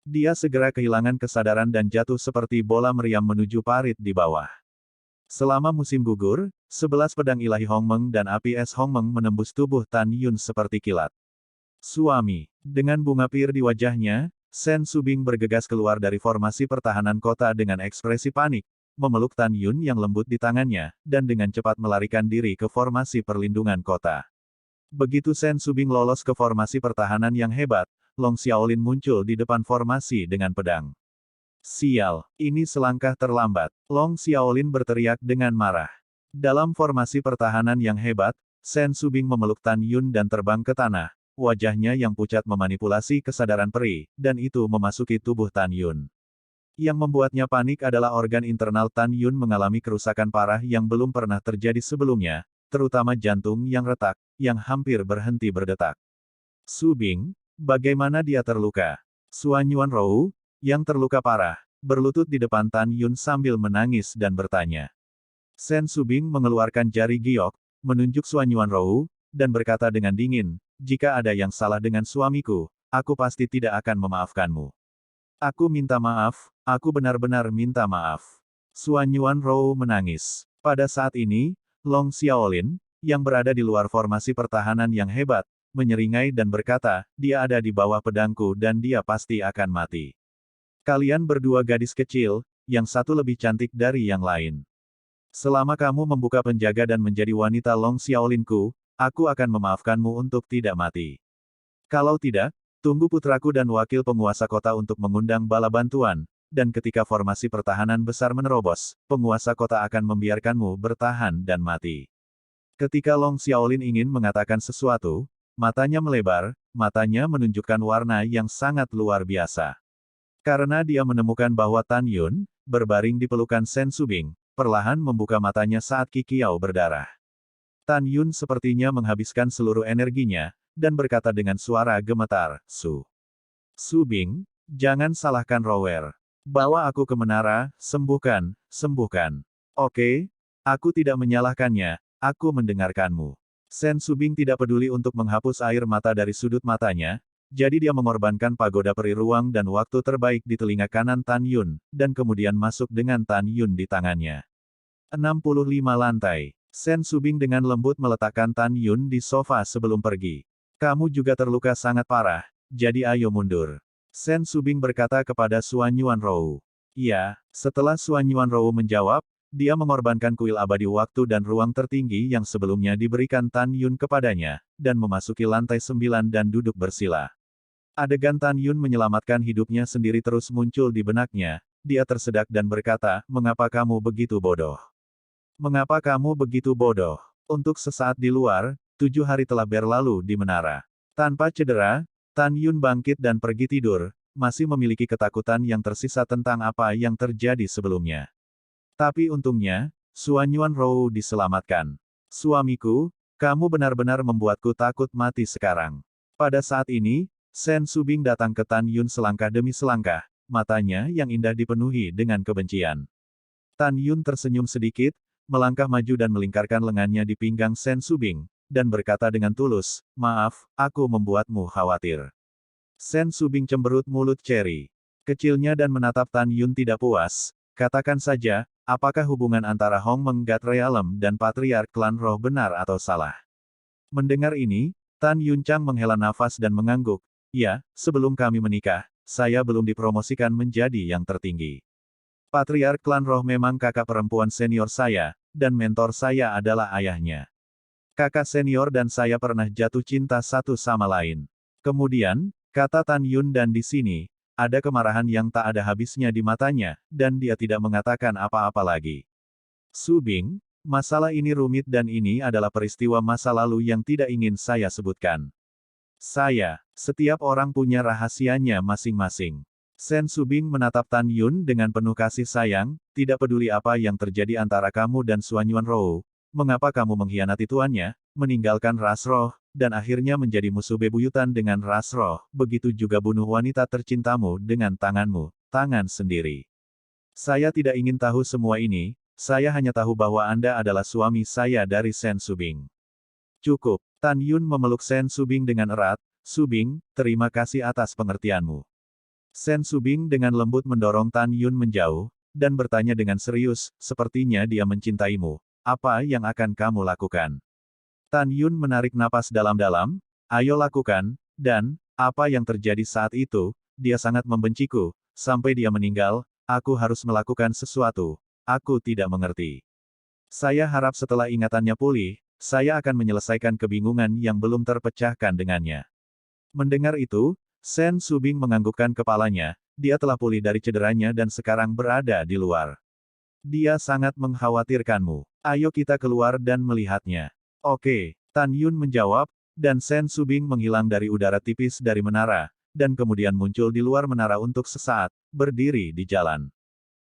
Dia segera kehilangan kesadaran dan jatuh seperti bola meriam menuju parit di bawah. Selama musim gugur, 11 pedang ilahi Hongmeng dan api es Hongmeng menembus tubuh Tan Yun seperti kilat. Suami. Dengan bunga pir di wajahnya, Sen Subing bergegas keluar dari formasi pertahanan kota dengan ekspresi panik, memeluk Tan Yun yang lembut di tangannya, dan dengan cepat melarikan diri ke formasi perlindungan kota. Begitu Sen Subing lolos ke formasi pertahanan yang hebat, Long Xiaolin muncul di depan formasi dengan pedang. Sial, ini selangkah terlambat. Long Xiaolin berteriak dengan marah. Dalam formasi pertahanan yang hebat, Sen Subing memeluk Tan Yun dan terbang ke tanah. Wajahnya yang pucat memanipulasi kesadaran peri, dan itu memasuki tubuh Tan Yun. Yang membuatnya panik adalah organ internal Tan Yun mengalami kerusakan parah yang belum pernah terjadi sebelumnya, terutama jantung yang retak, yang hampir berhenti berdetak. Subing, bagaimana dia terluka? Suan Yuanrou, yang terluka parah, berlutut di depan Tan Yun sambil menangis dan bertanya. Sen Subing mengeluarkan jari giok, menunjuk Suan Yuanrou, dan berkata dengan dingin, jika ada yang salah dengan suamiku, aku pasti tidak akan memaafkanmu. Aku minta maaf, aku benar-benar minta maaf. Suan Yuanrou menangis. Pada saat ini, Long Xiaolin, yang berada di luar formasi pertahanan yang hebat, menyeringai dan berkata, dia ada di bawah pedangku dan dia pasti akan mati. Kalian berdua gadis kecil, yang satu lebih cantik dari yang lain. Selama kamu membuka penjaga dan menjadi wanita Long Xiaolinku, aku akan memaafkanmu untuk tidak mati. Kalau tidak, tunggu putraku dan wakil penguasa kota untuk mengundang bala bantuan, dan ketika formasi pertahanan besar menerobos, penguasa kota akan membiarkanmu bertahan dan mati. Ketika Long Xiaolin ingin mengatakan sesuatu, matanya melebar, matanya menunjukkan warna yang sangat luar biasa. Karena dia menemukan bahwa Tan Yun, berbaring di pelukan Sen Subing, perlahan membuka matanya saat Kikiao berdarah. Tan Yun sepertinya menghabiskan seluruh energinya, dan berkata dengan suara gemetar, Subing, jangan salahkan Rower. Bawa aku ke menara, sembuhkan. Oke, aku tidak menyalahkannya, aku mendengarkanmu. Sen Subing tidak peduli untuk menghapus air mata dari sudut matanya, jadi dia mengorbankan pagoda peri ruang dan waktu terbaik di telinga kanan Tan Yun, dan kemudian masuk dengan Tan Yun di tangannya. 65 lantai. Sen Subing dengan lembut meletakkan Tan Yun di sofa sebelum pergi. Kamu juga terluka sangat parah, jadi ayo mundur. Sen Subing berkata kepada Suan Yuanrou. Iya, setelah Suan Yuanrou menjawab, dia mengorbankan kuil abadi waktu dan ruang tertinggi yang sebelumnya diberikan Tan Yun kepadanya, dan memasuki lantai 9 dan duduk bersila. Adegan Tan Yun menyelamatkan hidupnya sendiri terus muncul di benaknya, dia tersedak dan berkata, mengapa kamu begitu bodoh? Mengapa kamu begitu bodoh? Untuk sesaat di luar, 7 hari telah berlalu di menara. Tanpa cedera, Tan Yun bangkit dan pergi tidur, masih memiliki ketakutan yang tersisa tentang apa yang terjadi sebelumnya. Tapi untungnya, Suan Yuanrou diselamatkan. Suamiku, kamu benar-benar membuatku takut mati sekarang. Pada saat ini, Sen Subing datang ke Tan Yun selangkah demi selangkah, matanya yang indah dipenuhi dengan kebencian. Tan Yun tersenyum sedikit, melangkah maju dan melingkarkan lengannya di pinggang Sen Subing, dan berkata dengan tulus, maaf, aku membuatmu khawatir. Sen Subing cemberut mulut Cherry kecilnya dan menatap Tan Yun tidak puas. Katakan saja, apakah hubungan antara Hong Meng God Realm dan Patriark Klan Roh benar atau salah? Mendengar ini, Tan Yun Chang menghela nafas dan mengangguk. Ya, sebelum kami menikah, saya belum dipromosikan menjadi yang tertinggi. Patriark Klan Roh memang kakak perempuan senior saya, dan mentor saya adalah ayahnya. Kakak senior dan saya pernah jatuh cinta satu sama lain. Kemudian, kata Tan Yun dan di sini, ada kemarahan yang tak ada habisnya di matanya, dan dia tidak mengatakan apa-apa lagi. Subing, masalah ini rumit dan ini adalah peristiwa masa lalu yang tidak ingin saya sebutkan. Setiap orang punya rahasianya masing-masing. Sen Subing menatap Tan Yun dengan penuh kasih sayang, tidak peduli apa yang terjadi antara kamu dan Suanyuan Rou, mengapa kamu mengkhianati tuannya, meninggalkan ras roh, dan akhirnya menjadi musuh bebuyutan dengan ras roh, begitu juga bunuh wanita tercintamu dengan tanganmu, tangan sendiri. Saya tidak ingin tahu semua ini, saya hanya tahu bahwa Anda adalah suami saya dari Sen Subing. Cukup, Tan Yun memeluk Sen Subing dengan erat. Subing, terima kasih atas pengertianmu. Sen Subing dengan lembut mendorong Tan Yun menjauh, dan bertanya dengan serius, sepertinya dia mencintaimu. Apa yang akan kamu lakukan? Tan Yun menarik napas dalam-dalam, ayo lakukan, dan, apa yang terjadi saat itu, dia sangat membenciku, sampai dia meninggal, aku harus melakukan sesuatu, aku tidak mengerti. Saya harap setelah ingatannya pulih, saya akan menyelesaikan kebingungan yang belum terpecahkan dengannya. Mendengar itu, Sen Subing menganggukkan kepalanya, dia telah pulih dari cederanya dan sekarang berada di luar. Dia sangat mengkhawatirkanmu. Ayo kita keluar dan melihatnya. Oke, Tan Yun menjawab, dan Sen Subing menghilang dari udara tipis dari menara, dan kemudian muncul di luar menara untuk sesaat, berdiri di jalan.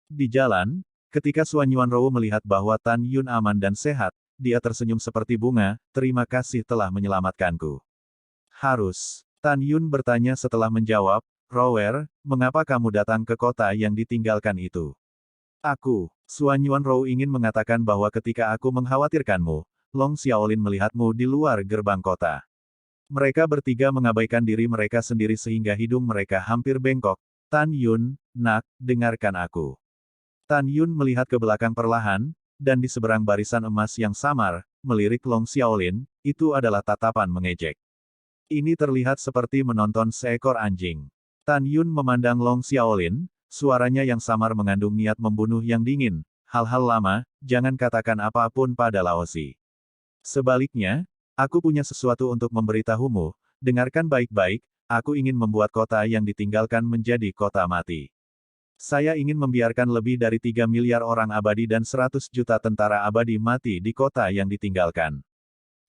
Di jalan, ketika Suanyuan Rou melihat bahwa Tan Yun aman dan sehat, dia tersenyum seperti bunga, terima kasih telah menyelamatkanku. Harus. Tan Yun bertanya setelah menjawab, Rower, mengapa kamu datang ke kota yang ditinggalkan itu? Suanyuan Rou ingin mengatakan bahwa ketika aku mengkhawatirkanmu, Long Xiaolin melihatmu di luar gerbang kota. Mereka bertiga mengabaikan diri mereka sendiri sehingga hidung mereka hampir bengkok. Tan Yun, nak, dengarkan aku. Tan Yun melihat ke belakang perlahan, dan di seberang barisan emas yang samar, melirik Long Xiaolin, itu adalah tatapan mengejek. Ini terlihat seperti menonton seekor anjing. Tan Yun memandang Long Xiaolin, suaranya yang samar mengandung niat membunuh yang dingin. Hal-hal lama, jangan katakan apapun pada Laozi. Sebaliknya, aku punya sesuatu untuk memberitahumu, dengarkan baik-baik, aku ingin membuat kota yang ditinggalkan menjadi kota mati. Saya ingin membiarkan lebih dari 3 miliar orang abadi dan 100 juta tentara abadi mati di kota yang ditinggalkan.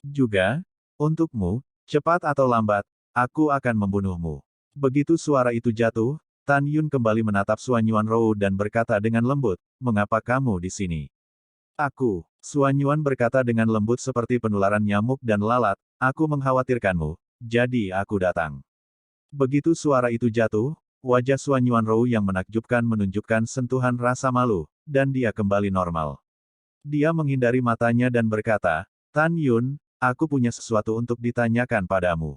Juga, untukmu, cepat atau lambat, aku akan membunuhmu. Begitu suara itu jatuh, Tan Yun kembali menatap Suanyuan Rou dan berkata dengan lembut, mengapa kamu di sini? Suanyuan berkata dengan lembut seperti penularan nyamuk dan lalat, aku mengkhawatirkanmu, jadi aku datang. Begitu suara itu jatuh, wajah Suanyuan Rou yang menakjubkan menunjukkan sentuhan rasa malu, dan dia kembali normal. Dia menghindari matanya dan berkata, Tan Yun, aku punya sesuatu untuk ditanyakan padamu.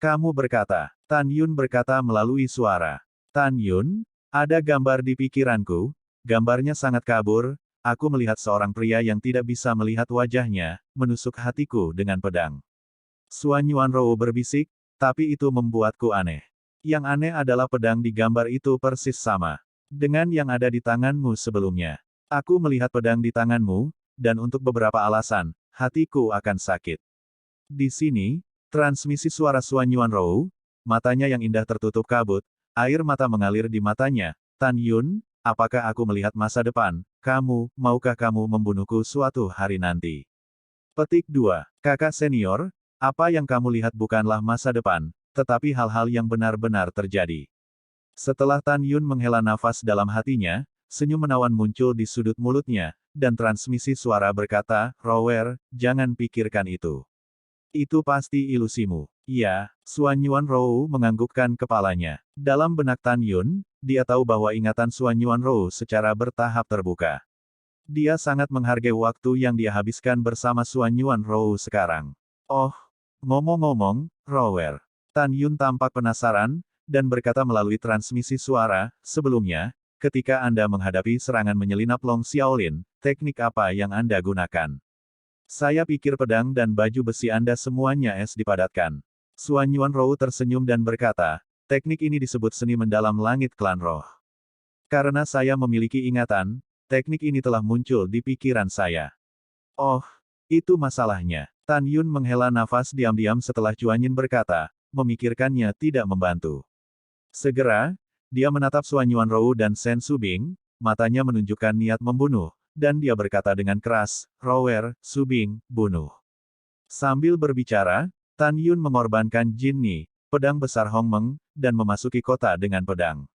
Kamu berkata, Tan Yun berkata melalui suara. Tan Yun, ada gambar di pikiranku, gambarnya sangat kabur, aku melihat seorang pria yang tidak bisa melihat wajahnya, menusuk hatiku dengan pedang. Suanyuan Rou berbisik, tapi itu membuatku aneh. Yang aneh adalah pedang di gambar itu persis sama dengan yang ada di tanganmu sebelumnya. Aku melihat pedang di tanganmu, dan untuk beberapa alasan, hatiku akan sakit. Di sini, transmisi suara Suanyuan Rou, matanya yang indah tertutup kabut, air mata mengalir di matanya. Tan Yun, apakah aku melihat masa depan? Maukah kamu membunuhku suatu hari nanti? Petik 2. Kakak senior, apa yang kamu lihat bukanlah masa depan, tetapi hal-hal yang benar-benar terjadi. Setelah Tan Yun menghela nafas dalam hatinya, senyum menawan muncul di sudut mulutnya, dan transmisi suara berkata, Rower, jangan pikirkan itu. Itu pasti ilusimu. Ya, Suanyuan Rou menganggukkan kepalanya. Dalam benak Tan Yun, dia tahu bahwa ingatan Suanyuan Rou secara bertahap terbuka. Dia sangat menghargai waktu yang dia habiskan bersama Suanyuan Rou sekarang. Oh, ngomong-ngomong, Rower. Tan Yun tampak penasaran, dan berkata melalui transmisi suara, sebelumnya, ketika Anda menghadapi serangan menyelinap Long Xiaolin, teknik apa yang Anda gunakan? Saya pikir pedang dan baju besi Anda semuanya es dipadatkan. Suan Yuanrou tersenyum dan berkata, teknik ini disebut seni mendalam langit klan roh. Karena saya memiliki ingatan, teknik ini telah muncul di pikiran saya. Oh, itu masalahnya. Tan Yun menghela nafas diam-diam setelah Chuanyin berkata, memikirkannya tidak membantu. Segera, dia menatap Suan Yuanrou dan Shen Subing, matanya menunjukkan niat membunuh, dan dia berkata dengan keras, Rower, Subing, bunuh. Sambil berbicara, Tan Yun mengorbankan Jin Ni, pedang besar Hong Meng, dan memasuki kota dengan pedang.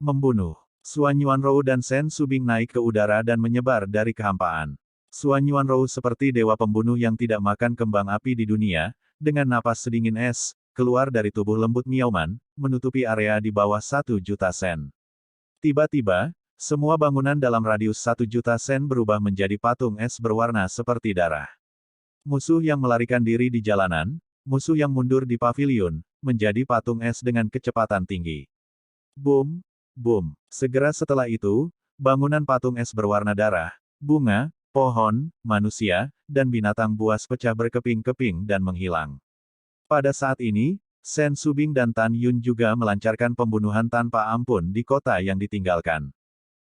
Membunuh. Suan Yuanrou dan Shen Subing naik ke udara dan menyebar dari kehampaan. Suan Yuanrou seperti dewa pembunuh yang tidak makan kembang api di dunia, dengan napas sedingin es, keluar dari tubuh lembut Miaoman, menutupi area di bawah 1.000.000 sen. Tiba-tiba, semua bangunan dalam radius 1.000.000 sen berubah menjadi patung es berwarna seperti darah. Musuh yang melarikan diri di jalanan, musuh yang mundur di paviliun, menjadi patung es dengan kecepatan tinggi. Boom, boom. Segera setelah itu, bangunan patung es berwarna darah, bunga, pohon, manusia, dan binatang buas pecah berkeping-keping dan menghilang. Pada saat ini, Shen Subing dan Tan Yun juga melancarkan pembunuhan tanpa ampun di kota yang ditinggalkan.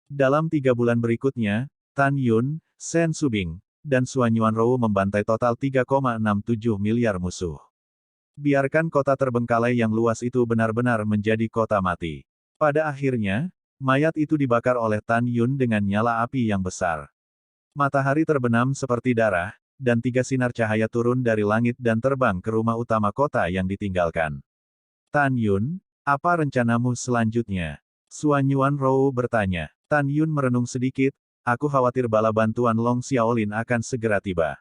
Dalam 3 bulan berikutnya, Tan Yun, Shen Subing, dan Suan Yuanrou membantai total 3,67 miliar musuh. Biarkan kota terbengkalai yang luas itu benar-benar menjadi kota mati. Pada akhirnya, mayat itu dibakar oleh Tan Yun dengan nyala api yang besar. Matahari terbenam seperti darah, dan 3 sinar cahaya turun dari langit dan terbang ke rumah utama kota yang ditinggalkan. Tan Yun, apa rencanamu selanjutnya? Suan Yuanrou bertanya. Tan Yun merenung sedikit, aku khawatir bala bantuan Long Xiaolin akan segera tiba.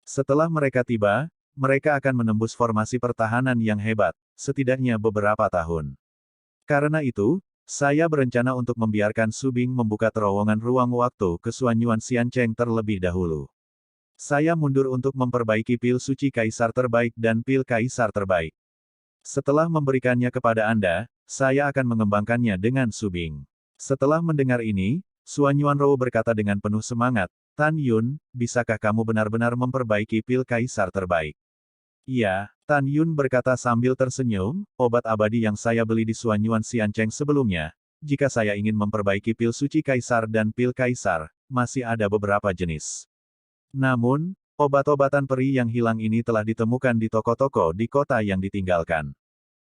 Setelah mereka tiba, mereka akan menembus formasi pertahanan yang hebat, setidaknya beberapa tahun. Karena itu, saya berencana untuk membiarkan Subing membuka terowongan ruang waktu ke Suan Yuan Xiancheng terlebih dahulu. Saya mundur untuk memperbaiki pil suci kaisar terbaik dan pil kaisar terbaik. Setelah memberikannya kepada Anda, saya akan mengembangkannya dengan Subing. Setelah mendengar ini, Suan Yuanrou berkata dengan penuh semangat, Tan Yun, bisakah kamu benar-benar memperbaiki pil kaisar terbaik? Iya, Tan Yun berkata sambil tersenyum, obat abadi yang saya beli di Suan Yuan Xiancheng sebelumnya, jika saya ingin memperbaiki pil suci kaisar dan pil kaisar, masih ada beberapa jenis. Namun, obat-obatan peri yang hilang ini telah ditemukan di toko-toko di kota yang ditinggalkan.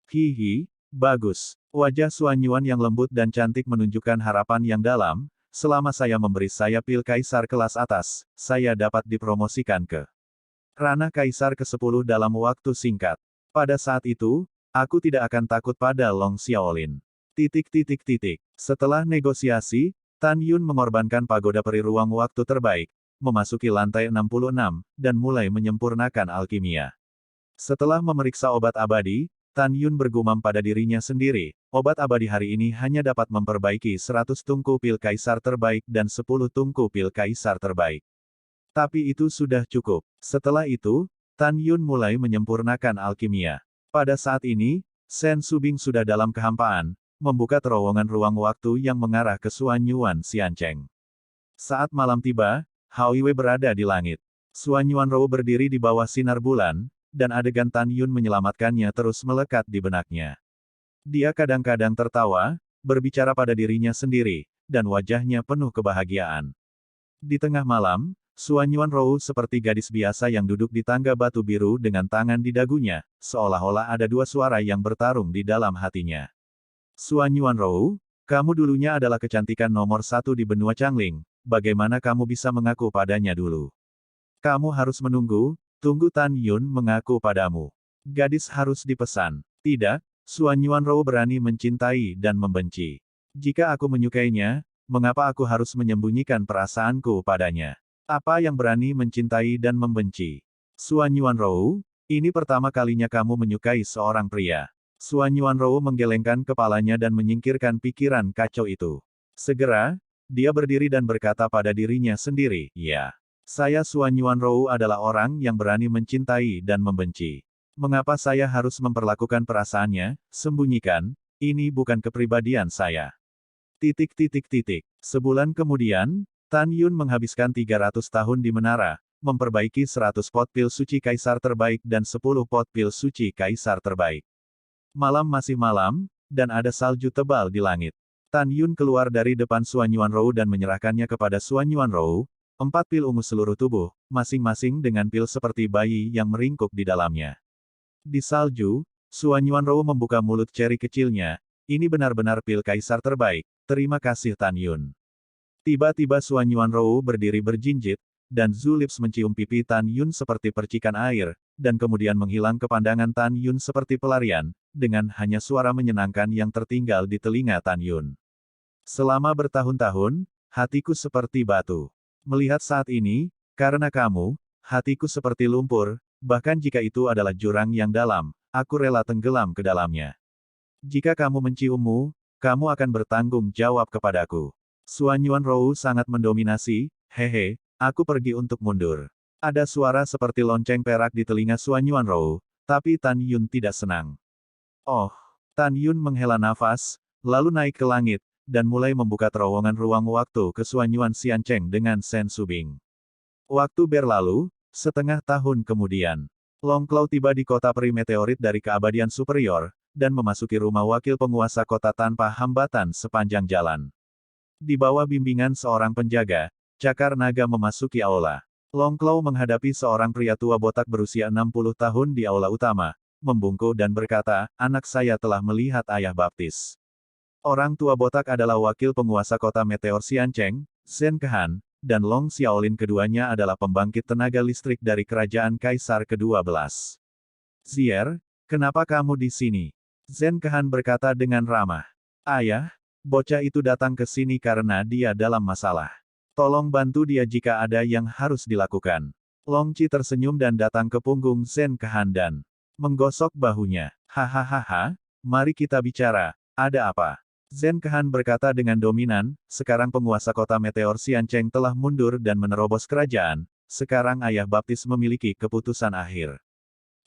Hihi, bagus. Wajah Suan Yuan yang lembut dan cantik menunjukkan harapan yang dalam, selama saya memberi saya pil kaisar kelas atas, saya dapat dipromosikan ke ranah kaisar ke-10 dalam waktu singkat. Pada saat itu, aku tidak akan takut pada Long Xiaolin. Setelah negosiasi, Tan Yun mengorbankan pagoda peri ruang waktu terbaik, memasuki lantai 66, dan mulai menyempurnakan alkimia. Setelah memeriksa obat abadi, Tan Yun bergumam pada dirinya sendiri, obat abadi hari ini hanya dapat memperbaiki 100 tungku pil kaisar terbaik dan 10 tungku pil kaisar terbaik. Tapi itu sudah cukup. Setelah itu, Tan Yun mulai menyempurnakan alkimia. Pada saat ini, Shen Subing sudah dalam kehampaan, membuka terowongan ruang waktu yang mengarah ke Suan Yuan Xiancheng. Saat malam tiba, Hao Yue berada di langit. Suan Yuanrou berdiri di bawah sinar bulan, dan adegan Tan Yun menyelamatkannya terus melekat di benaknya. Dia kadang-kadang tertawa, berbicara pada dirinya sendiri, dan wajahnya penuh kebahagiaan. Di tengah malam, Suan Yuanrou seperti gadis biasa yang duduk di tangga batu biru dengan tangan di dagunya, seolah-olah ada 2 suara yang bertarung di dalam hatinya. Suan Yuanrou, kamu dulunya adalah kecantikan nomor 1 di benua Changling, bagaimana kamu bisa mengaku padanya dulu? Kamu harus menunggu, tunggu Tan Yun mengaku padamu. Gadis harus dipesan. Tidak, Suan Yuanrou berani mencintai dan membenci. Jika aku menyukainya, mengapa aku harus menyembunyikan perasaanku padanya? Apa yang berani mencintai dan membenci? Suan Yuanrou, ini pertama kalinya kamu menyukai seorang pria. Suan Yuanrou menggelengkan kepalanya dan menyingkirkan pikiran kacau itu. Segera, dia berdiri dan berkata pada dirinya sendiri, ya. Saya Suan Yuanrou adalah orang yang berani mencintai dan membenci. Mengapa saya harus memperlakukan perasaannya? Sembunyikan, ini bukan kepribadian saya. Titik titik titik. Sebulan kemudian, Tan Yun menghabiskan 300 tahun di menara, memperbaiki 100 pot pil suci kaisar terbaik dan 10 pot pil suci kaisar terbaik. Malam masih malam, dan ada salju tebal di langit. Tan Yun keluar dari depan Suan Yuanrou dan menyerahkannya kepada Suan Yuanrou, 4 pil ungu seluruh tubuh, masing-masing dengan pil seperti bayi yang meringkuk di dalamnya. Di salju, Suan Yuanrou membuka mulut ceri kecilnya, ini benar-benar pil kaisar terbaik, terima kasih Tan Yun. Tiba-tiba Suan Yuanrou berdiri berjinjit, dan Zhu Lips mencium pipi Tan Yun seperti percikan air, dan kemudian menghilang ke pandangan Tan Yun seperti pelarian, dengan hanya suara menyenangkan yang tertinggal di telinga Tan Yun. Selama bertahun-tahun, hatiku seperti batu. Melihat saat ini, karena kamu, hatiku seperti lumpur, bahkan jika itu adalah jurang yang dalam, aku rela tenggelam ke dalamnya. Jika kamu menciummu, kamu akan bertanggung jawab kepadaku. Suan Yuanrou sangat mendominasi, hehe, aku pergi untuk mundur. Ada suara seperti lonceng perak di telinga Suan Yuanrou, tapi Tan Yun tidak senang. Oh, Tan Yun menghela nafas, lalu naik ke langit, dan mulai membuka terowongan ruang waktu ke Suan Yuan Xiancheng dengan Sen Subing. Waktu berlalu, setengah tahun kemudian. Long Claw tiba di kota peri meteorit dari keabadian superior, dan memasuki rumah wakil penguasa kota tanpa hambatan sepanjang jalan. Di bawah bimbingan seorang penjaga, Cakar Naga memasuki aula. Long Claw menghadapi seorang pria tua botak berusia 60 tahun di aula utama, membungkuk dan berkata, anak saya telah melihat ayah baptis. Orang tua botak adalah wakil penguasa kota meteor Xiancheng, Zhen Kehan, dan Long Xiaolin keduanya adalah pembangkit tenaga listrik dari kerajaan Kaisar ke-12. Zier, kenapa kamu di sini? Zhen Kehan berkata dengan ramah. Ayah, bocah itu datang ke sini karena dia dalam masalah. Tolong bantu dia jika ada yang harus dilakukan. Long Qi tersenyum dan datang ke punggung Zhen Kehan dan menggosok bahunya. Hahaha, mari kita bicara, ada apa? Zhen Kehan berkata dengan dominan, sekarang penguasa kota meteor Xiancheng telah mundur dan menerobos kerajaan, sekarang ayah baptis memiliki keputusan akhir.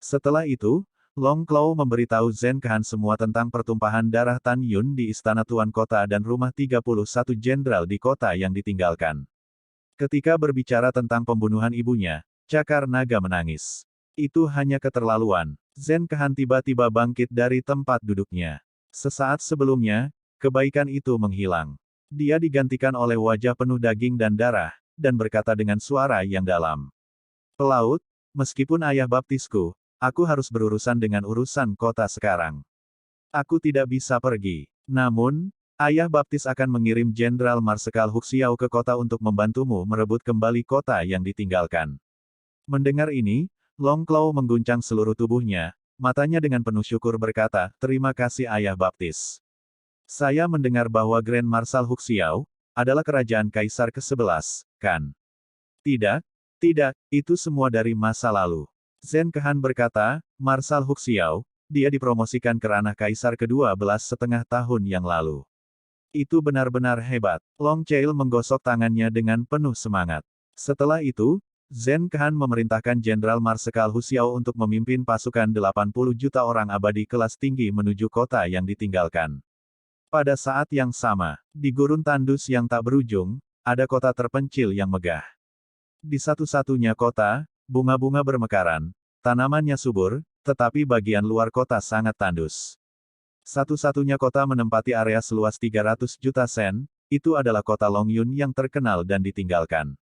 Setelah itu, Long Claw memberitahu Zhen Kehan semua tentang pertumpahan darah Tan Yun di Istana Tuan Kota dan rumah 31 jenderal di kota yang ditinggalkan. Ketika berbicara tentang pembunuhan ibunya, Cakar Naga menangis. Itu hanya keterlaluan. Zhen Kehan tiba-tiba bangkit dari tempat duduknya. Sesaat sebelumnya, kebaikan itu menghilang. Dia digantikan oleh wajah penuh daging dan darah, dan berkata dengan suara yang dalam. Pelaut, meskipun ayah baptisku, aku harus berurusan dengan urusan kota sekarang. Aku tidak bisa pergi. Namun, ayah baptis akan mengirim Jenderal Marsekal Huxiao ke kota untuk membantumu merebut kembali kota yang ditinggalkan. Mendengar ini, Long Claw mengguncang seluruh tubuhnya, matanya dengan penuh syukur berkata, terima kasih ayah baptis. Saya mendengar bahwa Grand Marshal Huxiao adalah kerajaan Kaisar ke-11, kan? Tidak, tidak, itu semua dari masa lalu. Zhen Kehan berkata, Marshal Huxiao, dia dipromosikan ke ranah Kaisar ke-12 setengah tahun yang lalu. Itu benar-benar hebat. Long Chail menggosok tangannya dengan penuh semangat. Setelah itu, Zhen Kehan memerintahkan Jenderal Marsekal Huxiao untuk memimpin pasukan 80 juta orang abadi kelas tinggi menuju kota yang ditinggalkan. Pada saat yang sama, di gurun tandus yang tak berujung, ada kota terpencil yang megah. Di satu-satunya kota, bunga-bunga bermekaran, tanamannya subur, tetapi bagian luar kota sangat tandus. Satu-satunya kota menempati area seluas 300 juta sen, itu adalah kota Longyun yang terkenal dan ditinggalkan.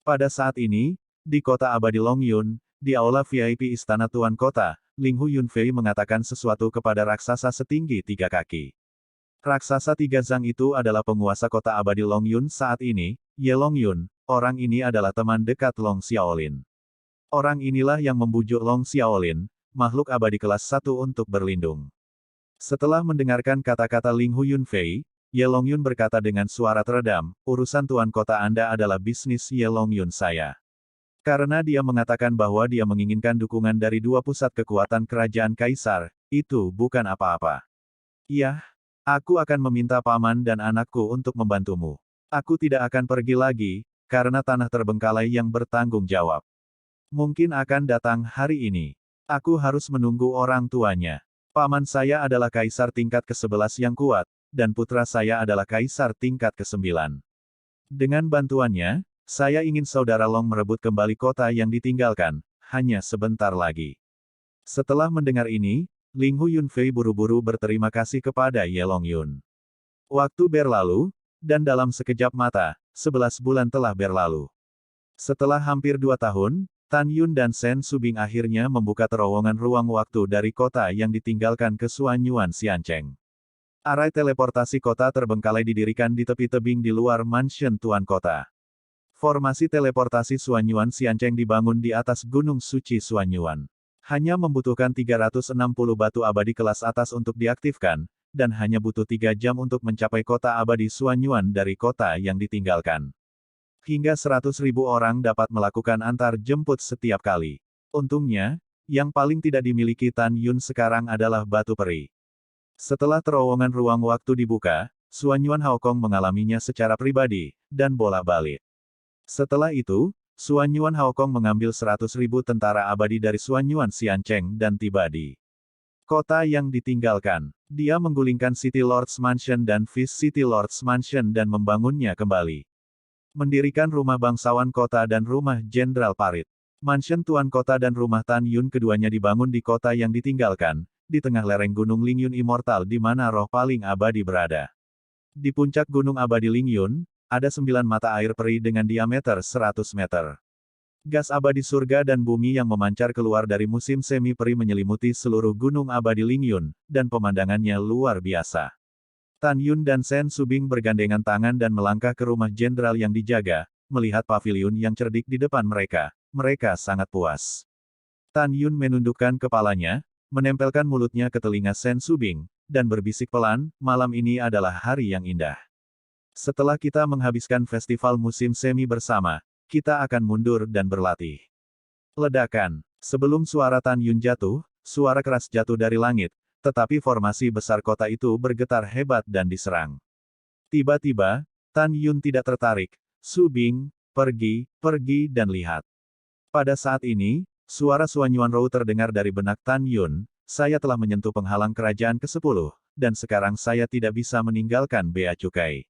Pada saat ini, di kota abadi Longyun, di aula VIP Istana Tuan Kota, Ling Hu Yunfei mengatakan sesuatu kepada raksasa setinggi 3 kaki. Raksasa 3 Zhang itu adalah penguasa kota abadi Longyun saat ini, Ye Longyun, orang ini adalah teman dekat Long Xiaolin. Orang inilah yang membujuk Long Xiaolin, makhluk abadi kelas 1 untuk berlindung. Setelah mendengarkan kata-kata Ling Hu Yunfei, Ye Longyun berkata dengan suara teredam, urusan Tuan Kota Anda adalah bisnis Ye Longyun saya. Karena dia mengatakan bahwa dia menginginkan dukungan dari 2 pusat kekuatan kerajaan Kaisar, itu bukan apa-apa. Iya, aku akan meminta paman dan anakku untuk membantumu. Aku tidak akan pergi lagi, karena tanah terbengkalai yang bertanggung jawab. Mungkin akan datang hari ini. Aku harus menunggu orang tuanya. Paman saya adalah kaisar tingkat ke-11 yang kuat, dan putra saya adalah kaisar tingkat ke-9. Dengan bantuannya, saya ingin saudara Long merebut kembali kota yang ditinggalkan, hanya sebentar lagi. Setelah mendengar ini, Ling Hu Yunfei buru-buru berterima kasih kepada Ye Long Yun. Waktu berlalu, dan dalam sekejap mata, 11 bulan telah berlalu. Setelah hampir 2 tahun, Tan Yun dan Sen Subing akhirnya membuka terowongan ruang waktu dari kota yang ditinggalkan ke Suanyuan Xiancheng. Arai teleportasi kota terbengkalai didirikan di tepi tebing di luar mansion Tuan Kota. Formasi teleportasi Suanyuan Xiancheng dibangun di atas Gunung Suci Suanyuan. Hanya membutuhkan 360 batu abadi kelas atas untuk diaktifkan, dan hanya butuh 3 jam untuk mencapai kota abadi Suanyuan dari kota yang ditinggalkan. Hingga 100.000 orang dapat melakukan antar jemput setiap kali. Untungnya, yang paling tidak dimiliki Tan Yun sekarang adalah batu peri. Setelah terowongan ruang waktu dibuka, Suanyuan Haokong mengalaminya secara pribadi, dan bolak-balik. Setelah itu, Suanyuan Haokong mengambil 100.000 tentara abadi dari Suanyuan Xiancheng dan tiba di kota yang ditinggalkan. Dia menggulingkan City Lord's Mansion dan Fish City Lord's Mansion dan membangunnya kembali. Mendirikan rumah bangsawan kota dan rumah Jenderal Parit. Mansion Tuan Kota dan rumah Tan Yun keduanya dibangun di kota yang ditinggalkan, di tengah lereng Gunung Lingyun Immortal di mana roh paling abadi berada. Di puncak Gunung Abadi Lingyun, ada 9 mata air peri dengan diameter 100 meter. Gas abadi surga dan bumi yang memancar keluar dari musim semi peri menyelimuti seluruh Gunung Abadi Lingyun, dan pemandangannya luar biasa. Tan Yun dan Sen Subing bergandengan tangan dan melangkah ke rumah jenderal yang dijaga, melihat paviliun yang cerdik di depan mereka. Mereka sangat puas. Tan Yun menundukkan kepalanya, menempelkan mulutnya ke telinga Sen Subing, dan berbisik pelan, malam ini adalah hari yang indah. Setelah kita menghabiskan festival musim semi bersama, kita akan mundur dan berlatih. Ledakan. Sebelum suara Tan Yun jatuh, suara keras jatuh dari langit, tetapi formasi besar kota itu bergetar hebat dan diserang. Tiba-tiba, Tan Yun tidak tertarik. Subing, pergi, dan lihat. Pada saat ini, suara Suanyuan Rou terdengar dari benak Tan Yun, saya telah menyentuh penghalang kerajaan ke-10, dan sekarang saya tidak bisa meninggalkan Bea Cukai.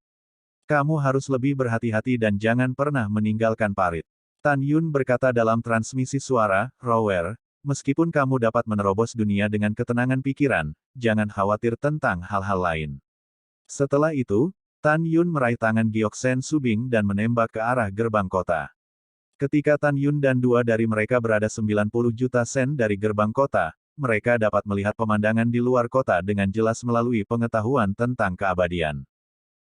Kamu harus lebih berhati-hati dan jangan pernah meninggalkan Parit. Tan Yun berkata dalam transmisi suara, Rower, meskipun kamu dapat menerobos dunia dengan ketenangan pikiran, jangan khawatir tentang hal-hal lain. Setelah itu, Tan Yun meraih tangan Giok Sen Subing dan menembak ke arah gerbang kota. Ketika Tan Yun dan 2 dari mereka berada 90 juta sen dari gerbang kota, mereka dapat melihat pemandangan di luar kota dengan jelas melalui pengetahuan tentang keabadian.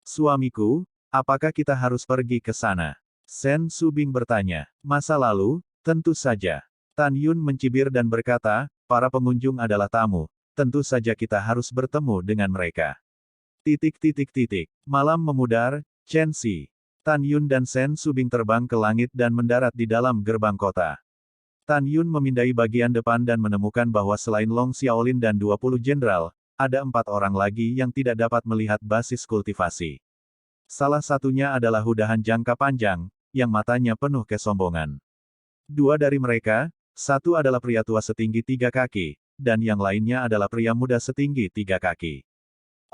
Suamiku, apakah kita harus pergi ke sana? Sen Subing bertanya. Masa lalu, tentu saja. Tan Yun mencibir dan berkata, para pengunjung adalah tamu, tentu saja kita harus bertemu dengan mereka. Malam memudar, Chen Xi. Tan Yun dan Sen Subing terbang ke langit dan mendarat di dalam gerbang kota. Tan Yun memindai bagian depan dan menemukan bahwa selain Long Xiaolin dan 20 jenderal, ada 4 orang lagi yang tidak dapat melihat basis kultivasi. Salah satunya adalah Hudahan jangka panjang, yang matanya penuh kesombongan. 2 dari mereka, satu adalah pria tua setinggi 3 kaki, dan yang lainnya adalah pria muda setinggi 3 kaki.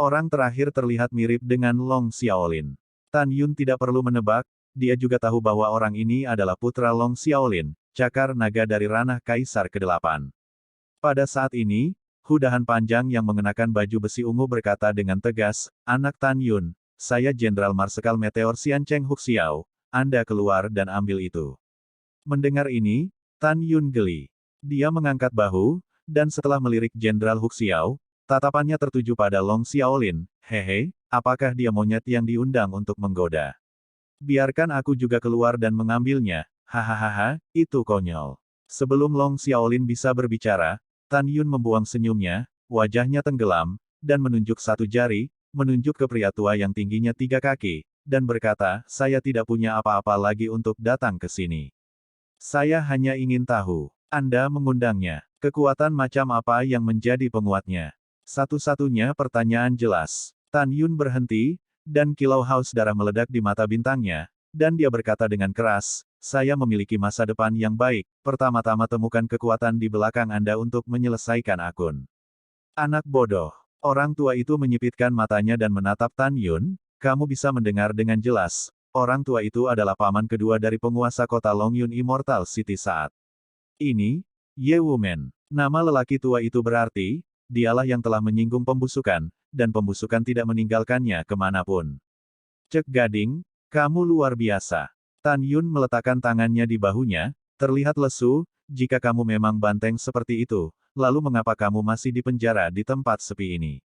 Orang terakhir terlihat mirip dengan Long Xiaolin. Tan Yun tidak perlu menebak, dia juga tahu bahwa orang ini adalah putra Long Xiaolin, cakar naga dari ranah Kaisar ke-8. Pada saat ini, Hudahan panjang yang mengenakan baju besi ungu berkata dengan tegas, anak Tan Yun, saya Jenderal Marsekal Meteor Xiancheng Huxiao, Anda keluar dan ambil itu. Mendengar ini, Tan Yun geli. Dia mengangkat bahu, dan setelah melirik Jenderal Huxiao, tatapannya tertuju pada Long Xiaolin, hehe, apakah dia monyet yang diundang untuk menggoda? Biarkan aku juga keluar dan mengambilnya, hahaha, itu konyol. Sebelum Long Xiaolin bisa berbicara, Tan Yun membuang senyumnya, wajahnya tenggelam, dan menunjuk satu jari, menunjuk ke pria tua yang tingginya 3 kaki, dan berkata, saya tidak punya apa-apa lagi untuk datang ke sini. Saya hanya ingin tahu, Anda mengundangnya. Kekuatan macam apa yang menjadi penguatnya? Satu-satunya pertanyaan jelas. Tan Yun berhenti, dan kilau haus darah meledak di mata bintangnya, Dan dia berkata dengan keras, saya memiliki masa depan yang baik, pertama-tama temukan kekuatan di belakang Anda untuk menyelesaikan akun. Anak bodoh. Orang tua itu menyipitkan matanya dan menatap Tan Yun, kamu bisa mendengar dengan jelas. Orang tua itu adalah paman kedua dari penguasa kota Longyun Immortal City saat ini, Ye Wumen. Nama lelaki tua itu berarti, dialah yang telah menyinggung pembusukan, dan pembusukan tidak meninggalkannya kemanapun. Cek Gading, kamu luar biasa. Tan Yun meletakkan tangannya di bahunya, terlihat lesu, jika kamu memang banteng seperti itu, lalu mengapa kamu masih di penjara di tempat sepi ini?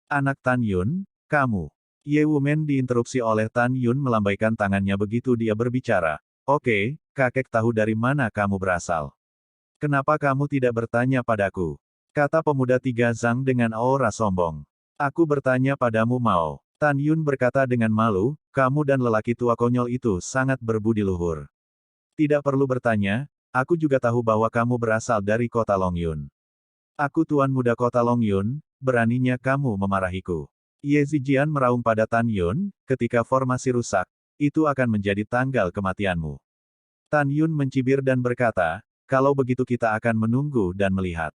Anak Tan Yun, kamu. Ye Wumen diinterupsi oleh Tan Yun melambaikan tangannya begitu dia berbicara. Oke, kakek tahu dari mana kamu berasal. Kenapa kamu tidak bertanya padaku? Kata pemuda tiga Zhang dengan aura sombong. Aku bertanya padamu Mao. Tan Yun berkata dengan malu, kamu dan lelaki tua konyol itu sangat berbudi luhur. Tidak perlu bertanya, aku juga tahu bahwa kamu berasal dari kota Longyun. Aku tuan muda kota Longyun, beraninya kamu memarahiku. Ye Zijian meraung pada Tan Yun, ketika formasi rusak, itu akan menjadi tanggal kematianmu. Tan Yun mencibir dan berkata, kalau begitu kita akan menunggu dan melihat.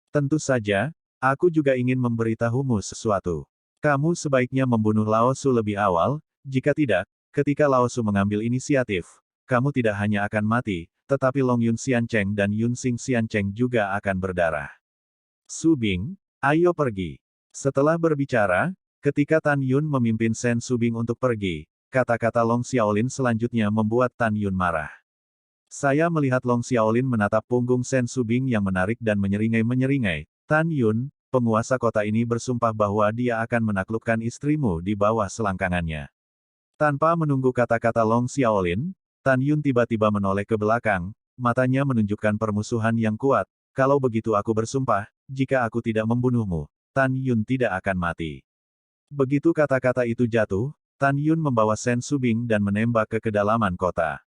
Tentu saja, aku juga ingin memberitahumu sesuatu. Kamu sebaiknya membunuh Lao Su lebih awal, jika tidak, ketika Lao Su mengambil inisiatif, kamu tidak hanya akan mati, tetapi Long Yun Xiancheng dan Yun Xing Xiancheng juga akan berdarah. Su Bing, ayo pergi. Setelah berbicara, ketika Tan Yun memimpin Sen Su Bing untuk pergi, kata-kata Long Xiaolin selanjutnya membuat Tan Yun marah. Saya melihat Long Xiaolin menatap punggung Sen Su Bing yang menarik dan menyeringai-menyeringai. Tan Yun, penguasa kota ini bersumpah bahwa dia akan menaklukkan istrimu di bawah selangkangannya. Tanpa menunggu kata-kata Long Xiaolin, Tan Yun tiba-tiba menoleh ke belakang, matanya menunjukkan permusuhan yang kuat. Kalau begitu aku bersumpah, jika aku tidak membunuhmu, Tan Yun tidak akan mati. Begitu kata-kata itu jatuh, Tan Yun membawa Sen Su Bing dan menembak ke kedalaman kota.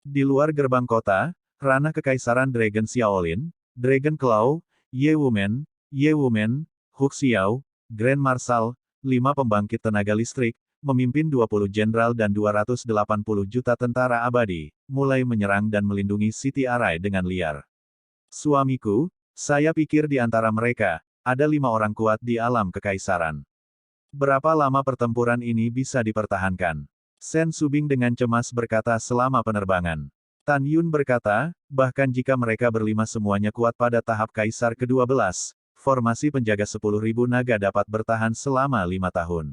Di luar gerbang kota, ranah kekaisaran Dragon Xiaolin, Dragon Claw, Ye Wumen, Hu Xiao, Grand Marshal, 5 pembangkit tenaga listrik, memimpin 20 jenderal dan 280 juta tentara abadi, mulai menyerang dan melindungi Siti Arai dengan liar. Suamiku, saya pikir di antara mereka, ada 5 orang kuat di alam kekaisaran. Berapa lama pertempuran ini bisa dipertahankan? Sen Su Bing dengan cemas berkata selama penerbangan. Tan Yun berkata, bahkan jika mereka berlima semuanya kuat pada tahap Kaisar ke-12, formasi penjaga 10.000 naga dapat bertahan selama 5 tahun.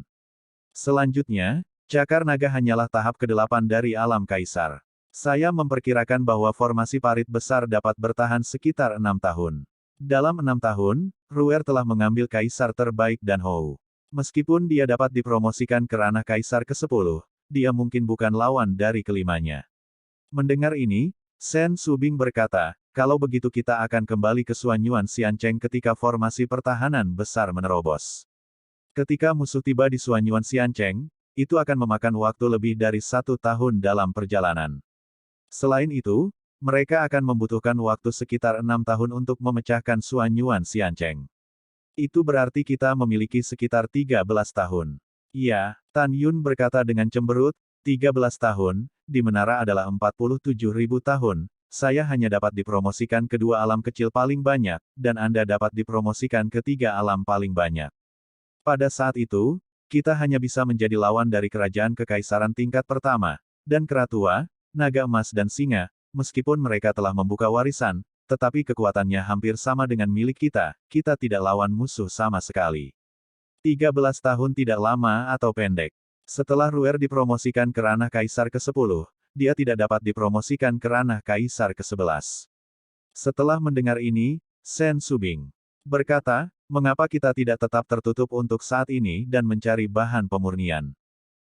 Selanjutnya, Cakar Naga hanyalah tahap ke-8 dari alam Kaisar. Saya memperkirakan bahwa formasi parit besar dapat bertahan sekitar 6 tahun. Dalam 6 tahun, Ruer telah mengambil Kaisar terbaik dan Hou. Meskipun dia dapat dipromosikan ke ranah Kaisar ke-10, dia mungkin bukan lawan dari kelimanya. Mendengar ini, Sen Su Bing berkata, kalau begitu kita akan kembali ke Suanyuan Xiancheng ketika formasi pertahanan besar menerobos. Ketika musuh tiba di Suanyuan Xiancheng, itu akan memakan waktu lebih dari 1 tahun dalam perjalanan. Selain itu, mereka akan membutuhkan waktu sekitar 6 tahun untuk memecahkan Suanyuan Xiancheng. Itu berarti kita memiliki sekitar 13 tahun. Iya, Tan Yun berkata dengan cemberut, 13 tahun, di menara adalah 47.000 tahun, saya hanya dapat dipromosikan ke 2 alam kecil paling banyak, dan Anda dapat dipromosikan ke 3 alam paling banyak. Pada saat itu, kita hanya bisa menjadi lawan dari kerajaan kekaisaran tingkat pertama, dan Keratua, Naga Emas dan Singa, meskipun mereka telah membuka warisan, tetapi kekuatannya hampir sama dengan milik kita tidak lawan musuh sama sekali. 13 tahun tidak lama atau pendek. Setelah Ruer dipromosikan ke ranah Kaisar ke-10, dia tidak dapat dipromosikan ke ranah Kaisar ke-11. Setelah mendengar ini, Sen Su Bing berkata, mengapa kita tidak tetap tertutup untuk saat ini dan mencari bahan pemurnian?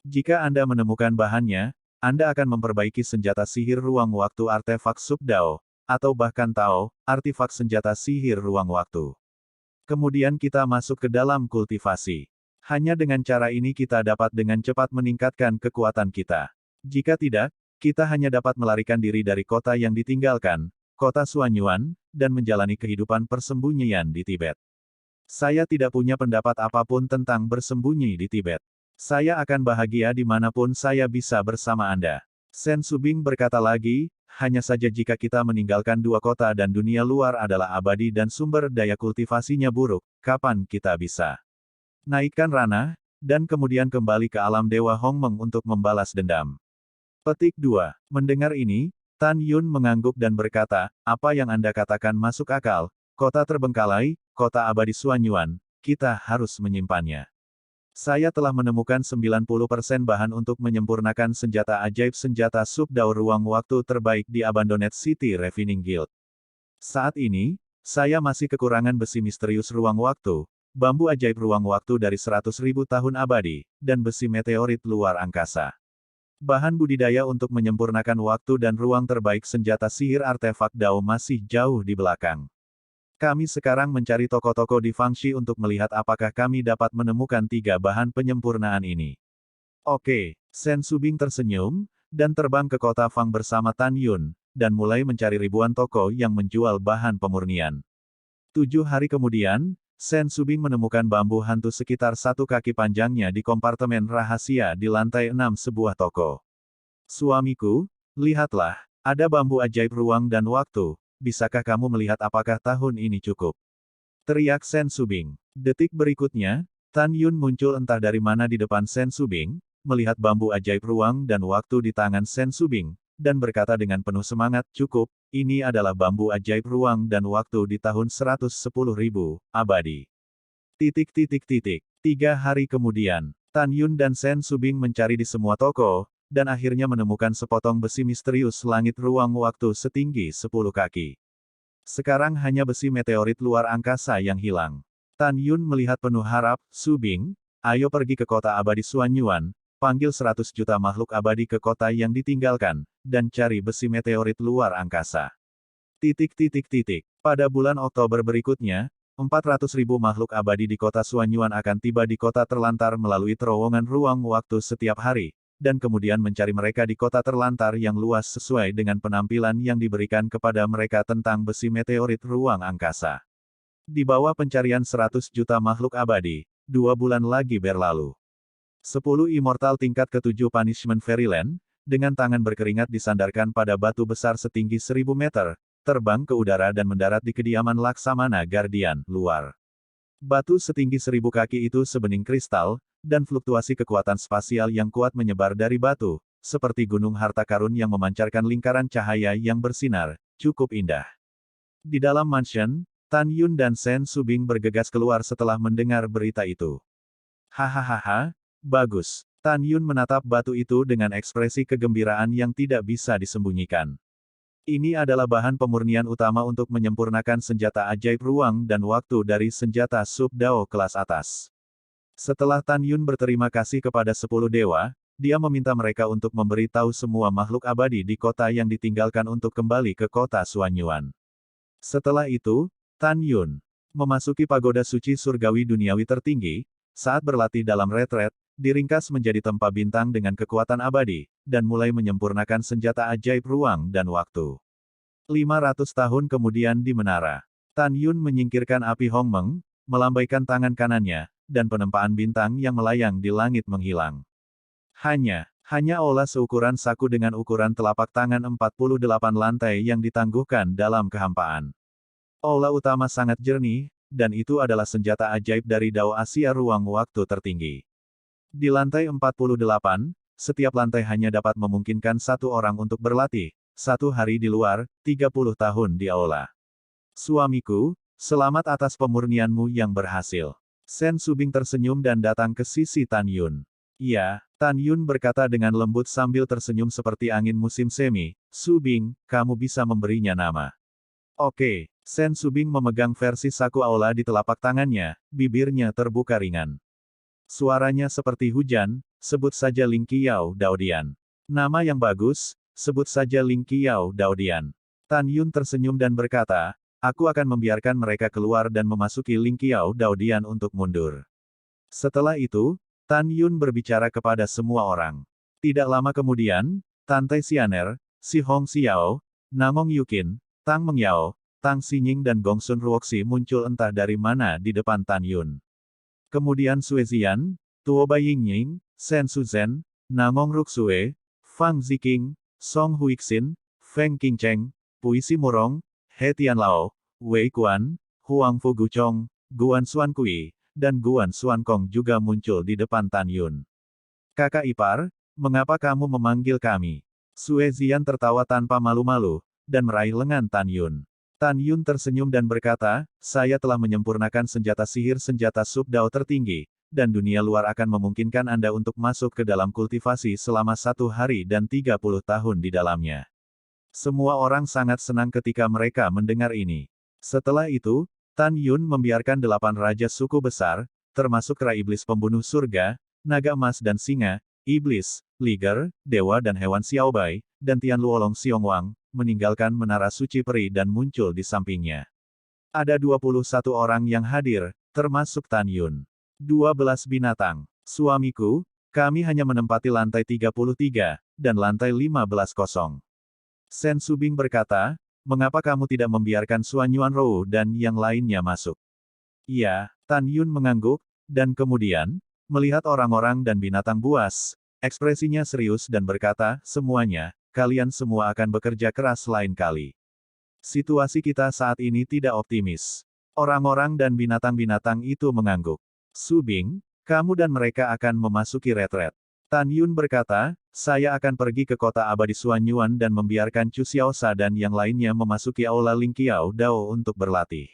Jika Anda menemukan bahannya, Anda akan memperbaiki senjata sihir ruang waktu artefak Subdao, atau bahkan Tao, artefak senjata sihir ruang waktu. Kemudian kita masuk ke dalam kultivasi. Hanya dengan cara ini kita dapat dengan cepat meningkatkan kekuatan kita. Jika tidak, kita hanya dapat melarikan diri dari kota yang ditinggalkan, kota Suanyuan, dan menjalani kehidupan persembunyian di Tibet. Saya tidak punya pendapat apapun tentang bersembunyi di Tibet. Saya akan bahagia dimanapun saya bisa bersama Anda. Sen Subing berkata lagi, hanya saja jika kita meninggalkan dua kota dan dunia luar adalah abadi dan sumber daya kultivasinya buruk, kapan kita bisa naikkan ranah, dan kemudian kembali ke alam Dewa Hongmeng untuk membalas dendam. Petik 2. Mendengar ini, Tan Yun mengangguk dan berkata, apa yang Anda katakan masuk akal, kota terbengkalai, kota abadi Suanyuan, kita harus menyimpannya. Saya telah menemukan 90% bahan untuk menyempurnakan senjata ajaib senjata sub-dao ruang waktu terbaik di Abandoned City Refining Guild. Saat ini, saya masih kekurangan besi misterius ruang waktu, bambu ajaib ruang waktu dari 100.000 tahun abadi, dan besi meteorit luar angkasa. Bahan budidaya untuk menyempurnakan waktu dan ruang terbaik senjata sihir artefak Dao masih jauh di belakang. Kami sekarang mencari toko-toko di Fangxi untuk melihat apakah kami dapat menemukan 3 bahan penyempurnaan ini. Oke, Sen Subing tersenyum, dan terbang ke kota Fang bersama Tan Yun, dan mulai mencari ribuan toko yang menjual bahan pemurnian. 7 hari kemudian, Sen Subing menemukan bambu hantu sekitar 1 kaki panjangnya di kompartemen rahasia di lantai 6 sebuah toko. Suamiku, lihatlah, ada bambu ajaib ruang dan waktu, bisakah kamu melihat apakah tahun ini cukup? Teriak Sen Subing. Detik berikutnya, Tan Yun muncul entah dari mana di depan Sen Subing, melihat bambu ajaib ruang dan waktu di tangan Sen Subing, dan berkata dengan penuh semangat, cukup, ini adalah bambu ajaib ruang dan waktu di tahun 110.000, abadi. 3 hari kemudian, Tan Yun dan Sen Subing mencari di semua toko, dan akhirnya menemukan sepotong besi misterius langit ruang waktu setinggi 10 kaki. Sekarang hanya besi meteorit luar angkasa yang hilang. Tan Yun melihat penuh harap, Subing, ayo pergi ke kota abadi Suanyuan, panggil 100 juta makhluk abadi ke kota yang ditinggalkan, dan cari besi meteorit luar angkasa. Pada bulan Oktober berikutnya, 400.000 makhluk abadi di kota Suanyuan akan tiba di kota terlantar melalui terowongan ruang waktu setiap hari, dan kemudian mencari mereka di kota terlantar yang luas sesuai dengan penampilan yang diberikan kepada mereka tentang besi meteorit ruang angkasa. Di bawah pencarian 100 juta makhluk abadi, 2 bulan lagi berlalu. 10 immortal tingkat ke-7 Punishment Fairyland, dengan tangan berkeringat disandarkan pada batu besar setinggi 1000 meter, terbang ke udara dan mendarat di kediaman Laksamana Guardian, luar. Batu setinggi 1000 kaki itu sebening kristal, dan fluktuasi kekuatan spasial yang kuat menyebar dari batu, seperti gunung harta karun yang memancarkan lingkaran cahaya yang bersinar, cukup indah. Di dalam mansion, Tan Yun dan Sen Subing bergegas keluar setelah mendengar berita itu. Hahaha, bagus. Tan Yun menatap batu itu dengan ekspresi kegembiraan yang tidak bisa disembunyikan. Ini adalah bahan pemurnian utama untuk menyempurnakan senjata ajaib ruang dan waktu dari senjata sub-dao kelas atas. Setelah Tan Yun berterima kasih kepada 10 dewa, dia meminta mereka untuk memberi tahu semua makhluk abadi di kota yang ditinggalkan untuk kembali ke kota Suanyuan. Setelah itu, Tan Yun memasuki pagoda suci surgawi duniawi tertinggi, saat berlatih dalam retret, diringkas menjadi tempa bintang dengan kekuatan abadi, dan mulai menyempurnakan senjata ajaib ruang dan waktu. 500 tahun kemudian di menara, Tan Yun menyingkirkan api Hongmeng, melambaikan tangan kanannya, dan penempaan bintang yang melayang di langit menghilang. Hanya aula seukuran saku dengan ukuran telapak tangan 48 lantai yang ditangguhkan dalam kehampaan. Aula utama sangat jernih, dan itu adalah senjata ajaib dari Dao Asia ruang waktu tertinggi. Di lantai 48, setiap lantai hanya dapat memungkinkan 1 orang untuk berlatih, 1 hari di luar, 30 tahun di aula. Suamiku, selamat atas pemurnianmu yang berhasil. Sen Subing tersenyum dan datang ke sisi Tan Yun. Iya, Tan Yun berkata dengan lembut sambil tersenyum seperti angin musim semi, Subing, kamu bisa memberinya nama. Oke, Sen Subing memegang versi saku aula di telapak tangannya, bibirnya terbuka ringan. Suaranya seperti hujan, sebut saja Ling Qiao Daodian. Nama yang bagus, sebut saja Ling Qiao Daodian. Tan Yun tersenyum dan berkata, aku akan membiarkan mereka keluar dan memasuki Ling Qiao Daodian untuk mundur. Setelah itu, Tan Yun berbicara kepada semua orang. Tidak lama kemudian, Tante Xianer, Si Hong Xiao, Namong Yukin, Tang Mengyao, Tang Xinying dan Gongsun Ruoxi muncul entah dari mana di depan Tan Yun. Kemudian Sue Zian, Tuo Bai Yingying, Shen Suzhen, Namong Ruksue, Fang Ziqing, Song Huixin, Feng Qingcheng, Puisi Murong, He Tianlao, Wei Kuan, Huang Fuguchong, Guan Xuankui, dan Guan Xuankong juga muncul di depan Tan Yun. Kakak ipar, mengapa kamu memanggil kami? Sue Zian tertawa tanpa malu-malu, dan meraih lengan Tan Yun. Tan Yun tersenyum dan berkata, saya telah menyempurnakan senjata sihir senjata subdao tertinggi, dan dunia luar akan memungkinkan Anda untuk masuk ke dalam kultivasi selama 1 hari dan 30 tahun di dalamnya. Semua orang sangat senang ketika mereka mendengar ini. Setelah itu, Tan Yun membiarkan 8 raja suku besar, termasuk Kera Iblis Pembunuh Surga, Naga Emas dan Singa, Iblis, Liger, Dewa dan Hewan Xiaobai, dan Tian Luolong Xiongwang, meninggalkan Menara Suci Peri dan muncul di sampingnya. Ada 21 orang yang hadir, termasuk Tan Yun. 12 binatang. Suamiku, kami hanya menempati lantai 33, dan lantai 15 kosong. Shen Subing berkata, mengapa kamu tidak membiarkan Suan Yuanrou dan yang lainnya masuk? Iya, Tan Yun mengangguk, dan kemudian, melihat orang-orang dan binatang buas, ekspresinya serius dan berkata, semuanya, kalian semua akan bekerja keras lain kali. Situasi kita saat ini tidak optimis. Orang-orang dan binatang-binatang itu mengangguk. Subing, kamu dan mereka akan memasuki retret. Tan Yun berkata, saya akan pergi ke kota abadi Suanyuan dan membiarkan Chu Xiaosha dan yang lainnya memasuki aula Lingqiao Dao untuk berlatih.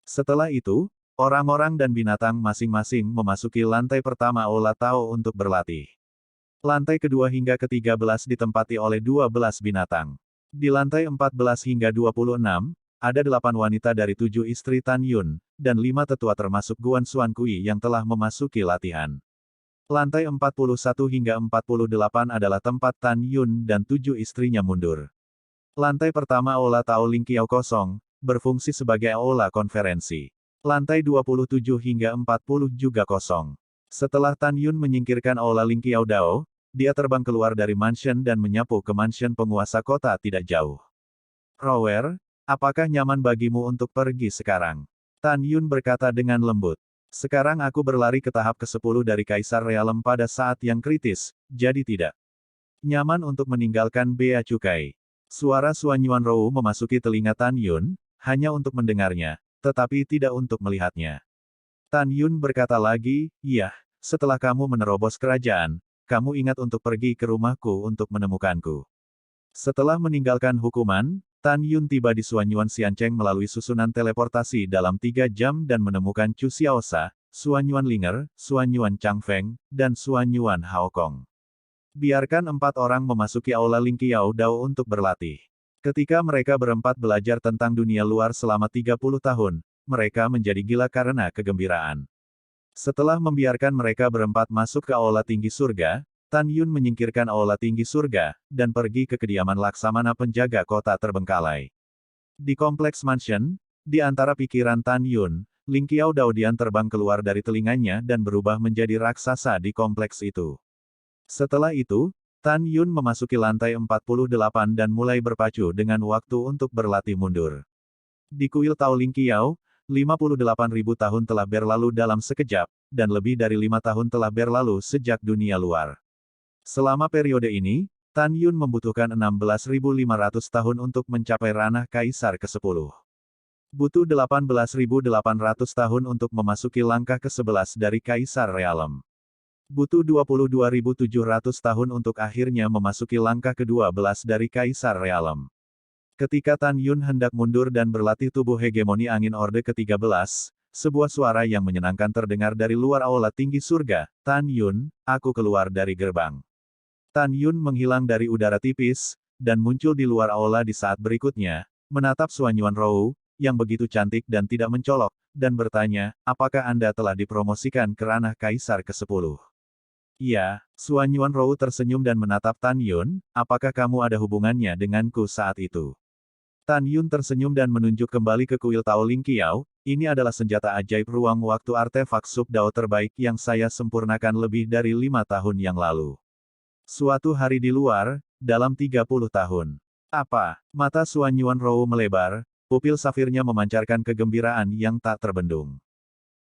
Setelah itu, orang-orang dan binatang masing-masing memasuki lantai pertama aula Tao untuk berlatih. Lantai kedua hingga ke-13 ditempati oleh 12 binatang. Di lantai 14 hingga 26, ada 8 wanita dari 7 istri Tan Yun, dan 5 tetua termasuk Guan Xuankui yang telah memasuki latihan. Lantai 41 hingga 48 adalah tempat Tan Yun dan 7 istrinya mundur. Lantai pertama aula Tao Lingqiao kosong, berfungsi sebagai aula konferensi. Lantai 27 hingga 40 juga kosong. Setelah Tan Yun menyingkirkan aula Lingqiao Dao, dia terbang keluar dari mansion dan menyapu ke mansion penguasa kota tidak jauh. Rower, apakah nyaman bagimu untuk pergi sekarang? Tan Yun berkata dengan lembut. Sekarang aku berlari ke tahap ke-10 dari Kaisar Realem pada saat yang kritis, jadi tidak nyaman untuk meninggalkan Bea Cukai. Suara Suan Yuanrou memasuki telinga Tan Yun, hanya untuk mendengarnya, tetapi tidak untuk melihatnya. Tan Yun berkata lagi, iya, setelah kamu menerobos kerajaan, kamu ingat untuk pergi ke rumahku untuk menemukanku. Setelah meninggalkan hukuman, Tan Yun tiba di Suanyuan Xiancheng melalui susunan teleportasi dalam 3 jam dan menemukan Chu Xiaosha, Suanyuan Linger, Suanyuan Changfeng, dan Suanyuan Haokong. Biarkan 4 orang memasuki aula Lingqiao Dao untuk berlatih. Ketika mereka berempat belajar tentang dunia luar selama 30 tahun, mereka menjadi gila karena kegembiraan. Setelah membiarkan mereka berempat masuk ke aula tinggi surga, Tan Yun menyingkirkan aula tinggi surga, dan pergi ke kediaman Laksamana penjaga kota terbengkalai. Di kompleks mansion, di antara pikiran Tan Yun, Lingqiao Daodian terbang keluar dari telinganya dan berubah menjadi raksasa di kompleks itu. Setelah itu, Tan Yun memasuki lantai 48 dan mulai berpacu dengan waktu untuk berlatih mundur. Di kuil Tao Lingqiao, 58.000 tahun telah berlalu dalam sekejap, dan lebih dari 5 tahun telah berlalu sejak dunia luar. Selama periode ini, Tan Yun membutuhkan 16.500 tahun untuk mencapai ranah Kaisar ke-10. Butuh 18.800 tahun untuk memasuki langkah ke-11 dari Kaisar Realem. Butuh 22.700 tahun untuk akhirnya memasuki langkah ke-12 dari Kaisar Realem. Ketika Tan Yun hendak mundur dan berlatih tubuh hegemoni angin Orde ke-13, sebuah suara yang menyenangkan terdengar dari luar aula tinggi surga, Tan Yun, aku keluar dari gerbang. Tan Yun menghilang dari udara tipis, dan muncul di luar aula di saat berikutnya, menatap Suan Yuanrou, yang begitu cantik dan tidak mencolok, dan bertanya, apakah Anda telah dipromosikan ke ranah Kaisar ke-10? Iya, Suan Yuanrou tersenyum dan menatap Tan Yun, apakah kamu ada hubungannya denganku saat itu? Tan Yun tersenyum dan menunjuk kembali ke kuil Tao Lingqiao, ini adalah senjata ajaib ruang waktu artefak subdao terbaik yang saya sempurnakan lebih dari 5 tahun yang lalu. Suatu hari di luar, dalam 30 tahun. Apa? Mata Suan Yuanrou melebar, pupil safirnya memancarkan kegembiraan yang tak terbendung.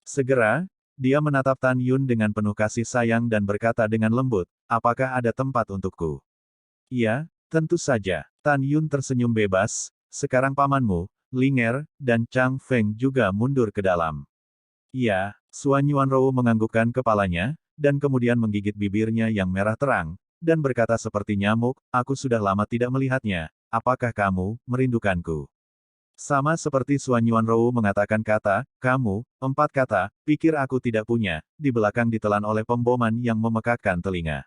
Segera, Dia menatap Tan Yun dengan penuh kasih sayang dan berkata dengan lembut, apakah ada tempat untukku? Iya, tentu saja. Tan Yun tersenyum bebas, sekarang pamanmu, Ling Er, dan Chang Feng juga mundur ke dalam. Iya, Suan Yuanrou menganggukkan kepalanya, dan kemudian menggigit bibirnya yang merah terang, dan berkata seperti nyamuk, aku sudah lama tidak melihatnya, apakah kamu merindukanku? Sama seperti Suan Yuanrou mengatakan kata, kamu, 4 kata, pikir aku tidak punya, di belakang ditelan oleh pemboman yang memekakkan telinga.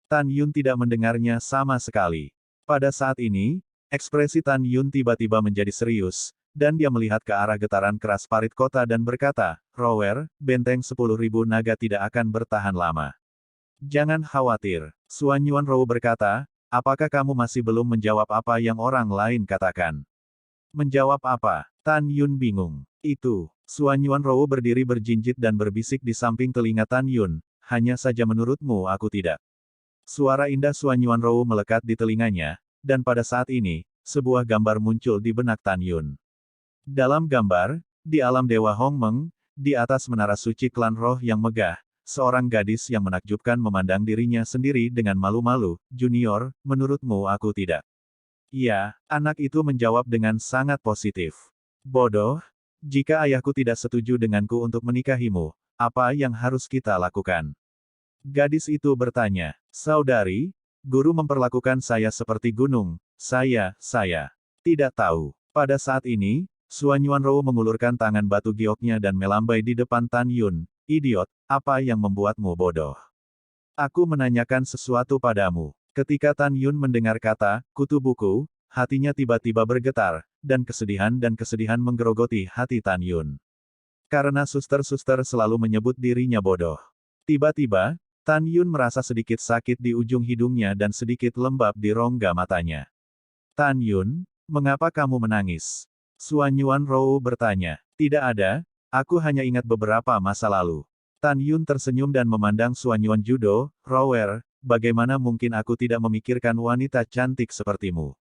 Tan Yun tidak mendengarnya sama sekali. Pada saat ini, ekspresi Tan Yun tiba-tiba menjadi serius, dan dia melihat ke arah getaran keras parit kota dan berkata, Rower, benteng 10.000 naga tidak akan bertahan lama. Jangan khawatir. Suan Yuanrou berkata, apakah kamu masih belum menjawab apa yang orang lain katakan? Menjawab apa? Tan Yun bingung. Itu. Suan Yuanrou berdiri berjinjit dan berbisik di samping telinga Tan Yun, hanya saja menurutmu aku tidak. Suara indah Suan Yuanrou melekat di telinganya, dan pada saat ini, sebuah gambar muncul di benak Tan Yun. Dalam gambar, di alam Dewa Hongmeng, di atas menara suci klan roh yang megah, seorang gadis yang menakjubkan memandang dirinya sendiri dengan malu-malu, Junior, menurutmu aku tidak? Iya, anak itu menjawab dengan sangat positif. Bodoh, jika ayahku tidak setuju denganku untuk menikahimu, apa yang harus kita lakukan? Gadis itu bertanya, saudari, guru memperlakukan saya seperti gunung, saya tidak tahu. Pada saat ini, Suan Yuanrou mengulurkan tangan batu gioknya dan melambai di depan Tan Yun, idiot, apa yang membuatmu bodoh? Aku menanyakan sesuatu padamu. Ketika Tan Yun mendengar kata, kutu buku, hatinya tiba-tiba bergetar, dan kesedihan menggerogoti hati Tan Yun. Karena suster-suster selalu menyebut dirinya bodoh. Tiba-tiba, Tan Yun merasa sedikit sakit di ujung hidungnya dan sedikit lembab di rongga matanya. Tan Yun, mengapa kamu menangis? Suan Yuanrou bertanya. Tidak ada, aku hanya ingat beberapa masa lalu. Tan Yun tersenyum dan memandang Suan Yuan Judo, Rower, bagaimana mungkin aku tidak memikirkan wanita cantik sepertimu?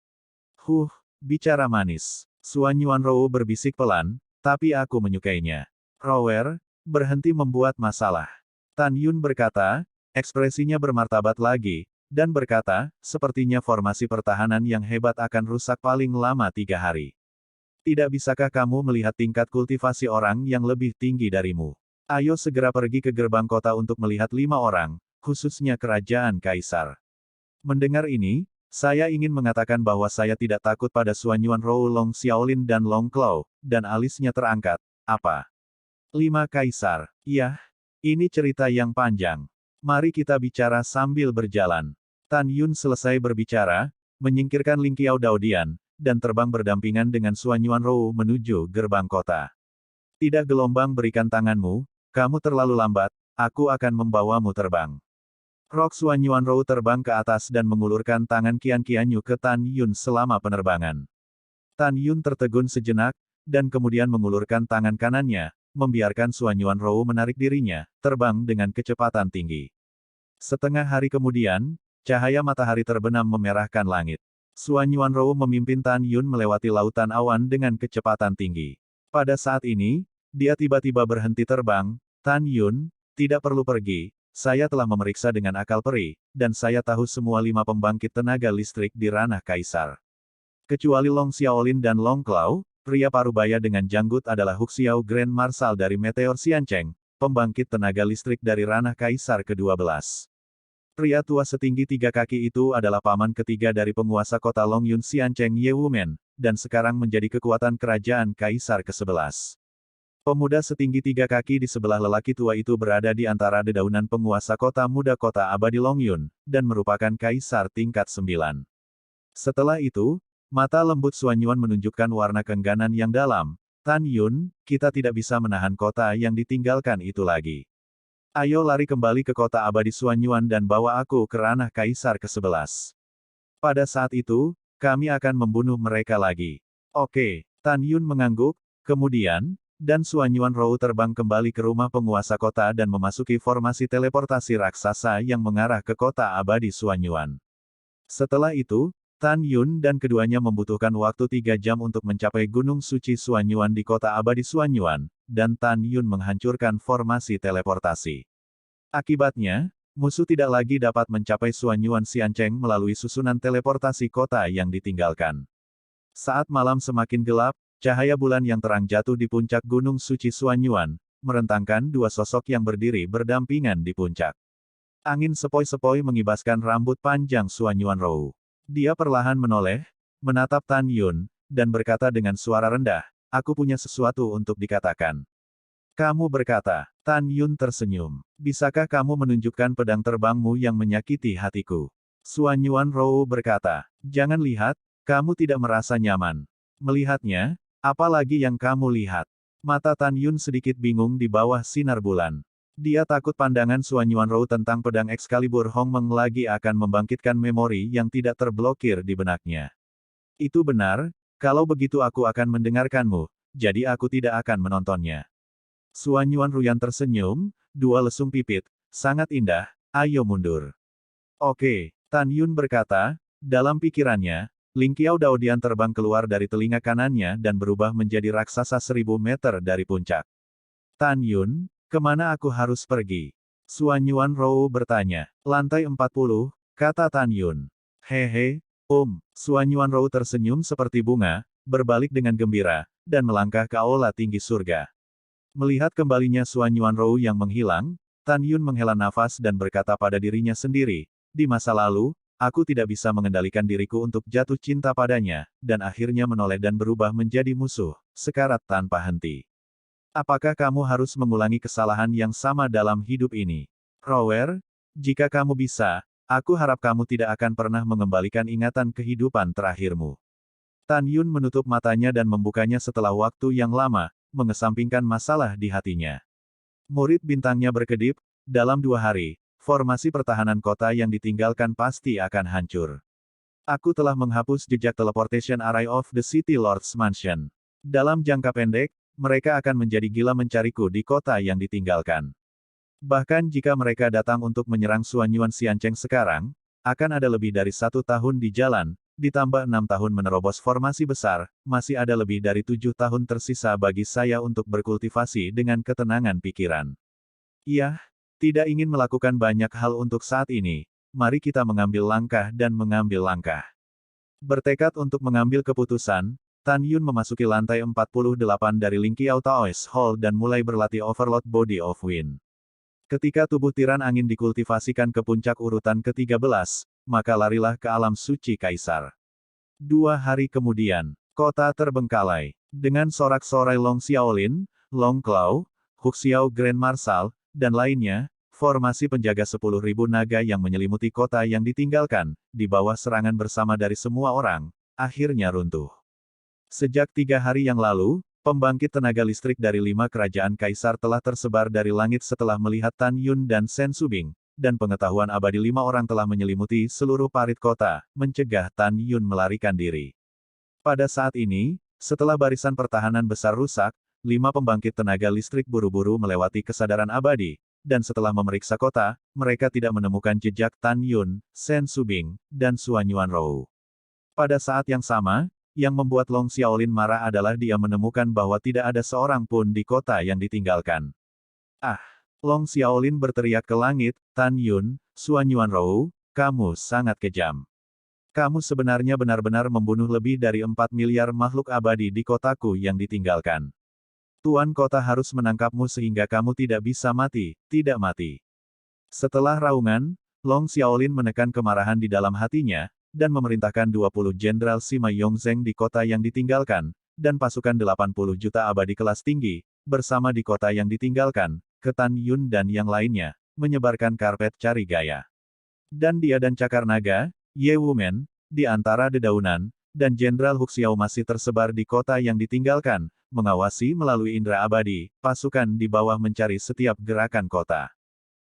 Bicara manis. Suan Yuanrou berbisik pelan, tapi aku menyukainya. Rower, berhenti membuat masalah. Tan Yun berkata, ekspresinya bermartabat lagi, dan berkata, sepertinya formasi pertahanan yang hebat akan rusak paling lama 3 hari. Tidak bisakah kamu melihat tingkat kultivasi orang yang lebih tinggi darimu? Ayo segera pergi ke gerbang kota untuk melihat 5 orang, khususnya kerajaan kaisar. Mendengar ini, saya ingin mengatakan bahwa saya tidak takut pada Suan Yuanrou, Long Xiaolin dan Long Claw, dan alisnya terangkat. Apa? 5 kaisar. Yah, ini cerita yang panjang. Mari kita bicara sambil berjalan. Tan Yun selesai berbicara, menyingkirkan Ling Qiao Daodian, dan terbang berdampingan dengan Suan Yuanrou menuju gerbang kota. Tidak gelombang berikan tanganmu, kamu terlalu lambat, aku akan membawamu terbang. Rok Suan Yuanrou terbang ke atas dan mengulurkan tangan Qian Qianyu ke Tan Yun selama penerbangan. Tan Yun tertegun sejenak, dan kemudian mengulurkan tangan kanannya, membiarkan Suan Yuanrou menarik dirinya, terbang dengan kecepatan tinggi. Setengah hari kemudian, cahaya matahari terbenam memerahkan langit. Suan Yuanrou memimpin Tan Yun melewati lautan awan dengan kecepatan tinggi. Pada saat ini, dia tiba-tiba berhenti terbang. Tan Yun, tidak perlu pergi, saya telah memeriksa dengan akal peri, dan saya tahu semua 5 pembangkit tenaga listrik di ranah kaisar. Kecuali Long Xiaolin dan Long Claw, pria parubaya dengan janggut adalah Hu Xiao Grand Marshal dari Meteor Xiancheng, pembangkit tenaga listrik dari ranah kaisar ke-12. Pria tua setinggi 3 kaki itu adalah paman ketiga dari penguasa kota Long Yun Xiancheng Ye Wumen, dan sekarang menjadi kekuatan kerajaan kaisar ke-11. Pemuda setinggi 3 kaki di sebelah lelaki tua itu berada di antara dedaunan penguasa kota muda kota abadi Long Yun, dan merupakan kaisar tingkat 9. Setelah itu, mata lembut Suan Yuan menunjukkan warna keengganan yang dalam. Tan Yun, kita tidak bisa menahan kota yang ditinggalkan itu lagi. Ayo lari kembali ke kota abadi Suan Yuan dan bawa aku ke ranah kaisar ke-11. Pada saat itu, kami akan membunuh mereka lagi. Oke, Tan Yun mengangguk, kemudian, dan Suan Yuanrou terbang kembali ke rumah penguasa kota dan memasuki formasi teleportasi raksasa yang mengarah ke kota abadi Suan Yuan. Setelah itu, Tan Yun dan keduanya membutuhkan waktu 3 jam untuk mencapai Gunung Suci Suanyuan di kota abadi Suanyuan, dan Tan Yun menghancurkan formasi teleportasi. Akibatnya, musuh tidak lagi dapat mencapai Suanyuan Xiancheng melalui susunan teleportasi kota yang ditinggalkan. Saat malam semakin gelap, cahaya bulan yang terang jatuh di puncak Gunung Suci Suanyuan, merentangkan dua sosok yang berdiri berdampingan di puncak. Angin sepoi-sepoi mengibaskan rambut panjang Suanyuan Rou. Dia perlahan menoleh, menatap Tan Yun, dan berkata dengan suara rendah, "Aku punya sesuatu untuk dikatakan." Kamu berkata, Tan Yun tersenyum. Bisakah kamu menunjukkan pedang terbangmu yang menyakiti hatiku? Suanyuan Rou berkata, jangan lihat, kamu tidak merasa nyaman. Melihatnya, apalagi yang kamu lihat? Mata Tan Yun sedikit bingung di bawah sinar bulan. Dia takut pandangan Suanyuan Rou tentang pedang Excalibur Hongmeng lagi akan membangkitkan memori yang tidak terblokir di benaknya. Itu benar, kalau begitu aku akan mendengarkanmu, jadi aku tidak akan menontonnya. Suanyuan Ruyan tersenyum, dua lesung pipit, sangat indah, ayo mundur. Oke, Tan Yun berkata, dalam pikirannya, Ling Qiao Daodian terbang keluar dari telinga kanannya dan berubah menjadi raksasa 1000 meter dari puncak. Tan Yun, kemana aku harus pergi? Suanyuan Rou bertanya. Lantai 40, kata Tan Yun. Hehe, Suanyuan Rou tersenyum seperti bunga, berbalik dengan gembira, dan melangkah ke aula tinggi surga. Melihat kembalinya Suanyuan Rou yang menghilang, Tan Yun menghela nafas dan berkata pada dirinya sendiri, di masa lalu, aku tidak bisa mengendalikan diriku untuk jatuh cinta padanya, dan akhirnya menoleh dan berubah menjadi musuh, sekarat tanpa henti. Apakah kamu harus mengulangi kesalahan yang sama dalam hidup ini? Rower, jika kamu bisa, aku harap kamu tidak akan pernah mengembalikan ingatan kehidupan terakhirmu. Tan Yun menutup matanya dan membukanya setelah waktu yang lama, mengesampingkan masalah di hatinya. Murid bintangnya berkedip, dalam 2 hari, formasi pertahanan kota yang ditinggalkan pasti akan hancur. Aku telah menghapus jejak teleportation array of the City Lord's Mansion. Dalam jangka pendek, mereka akan menjadi gila mencariku di kota yang ditinggalkan. Bahkan jika mereka datang untuk menyerang Suanyuan Xiancheng sekarang, akan ada lebih dari 1 tahun di jalan, ditambah 6 tahun menerobos formasi besar, masih ada lebih dari 7 tahun tersisa bagi saya untuk berkultivasi dengan ketenangan pikiran. Iya, tidak ingin melakukan banyak hal untuk saat ini, mari kita mengambil langkah dan mengambil langkah. Bertekad untuk mengambil keputusan, Tan Yun memasuki lantai 48 dari Ling Qiao Taoist Hall dan mulai berlatih Overload Body of Wind. Ketika tubuh tiran angin dikultivasikan ke puncak urutan ke-13, maka larilah ke alam suci Kaisar. 2 hari kemudian, kota terbengkalai. Dengan sorak-sorai Long Xiaolin, Long Claw, Huxiao Grand Marshal, dan lainnya, formasi penjaga 10.000 naga yang menyelimuti kota yang ditinggalkan, di bawah serangan bersama dari semua orang, akhirnya runtuh. Sejak 3 hari yang lalu, pembangkit tenaga listrik dari 5 kerajaan kaisar telah tersebar dari langit setelah melihat Tan Yun dan Shen Subing, dan pengetahuan abadi 5 orang telah menyelimuti seluruh parit kota, mencegah Tan Yun melarikan diri. Pada saat ini, setelah barisan pertahanan besar rusak, 5 pembangkit tenaga listrik buru-buru melewati kesadaran abadi, dan setelah memeriksa kota, mereka tidak menemukan jejak Tan Yun, Shen Subing, dan Suanyuan Rou. Pada saat yang sama, yang membuat Long Xiaolin marah adalah dia menemukan bahwa tidak ada seorang pun di kota yang ditinggalkan. Ah! Long Xiaolin berteriak ke langit, Tan Yun, Suanyuan Rou, kamu sangat kejam. Kamu sebenarnya benar-benar membunuh lebih dari 4 miliar makhluk abadi di kotaku yang ditinggalkan. Tuan kota harus menangkapmu sehingga kamu tidak bisa mati, tidak mati. Setelah raungan, Long Xiaolin menekan kemarahan di dalam hatinya, dan memerintahkan 20 Jenderal Sima Yongzheng di kota yang ditinggalkan, dan pasukan 80 juta abadi kelas tinggi, bersama di kota yang ditinggalkan, ke Tan Yun dan yang lainnya, menyebarkan karpet cari gaya. Dan dia dan Cakar Naga, Ye Wumen, di antara dedaunan, dan Jenderal Huxiao masih tersebar di kota yang ditinggalkan, mengawasi melalui indera abadi, pasukan di bawah mencari setiap gerakan kota.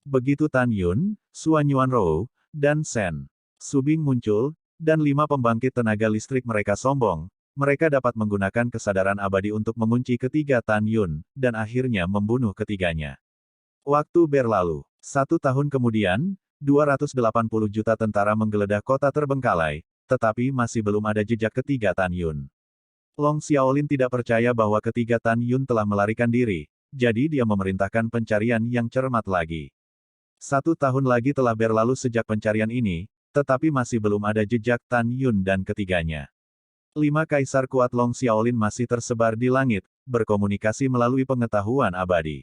Begitu Tan Yun, Suanyuan Rou, dan Shen Subing muncul, dan 5 pembangkit tenaga listrik mereka sombong, mereka dapat menggunakan kesadaran abadi untuk mengunci ketiga Tan Yun, dan akhirnya membunuh ketiganya. Waktu berlalu. 1 tahun kemudian, 280 juta tentara menggeledah kota terbengkalai, tetapi masih belum ada jejak ketiga Tan Yun. Long Xiaolin tidak percaya bahwa ketiga Tan Yun telah melarikan diri, jadi dia memerintahkan pencarian yang cermat lagi. 1 tahun lagi telah berlalu sejak pencarian ini, tetapi masih belum ada jejak Tan Yun dan ketiganya. 5 kaisar kuat Long Xiaolin masih tersebar di langit, berkomunikasi melalui pengetahuan abadi.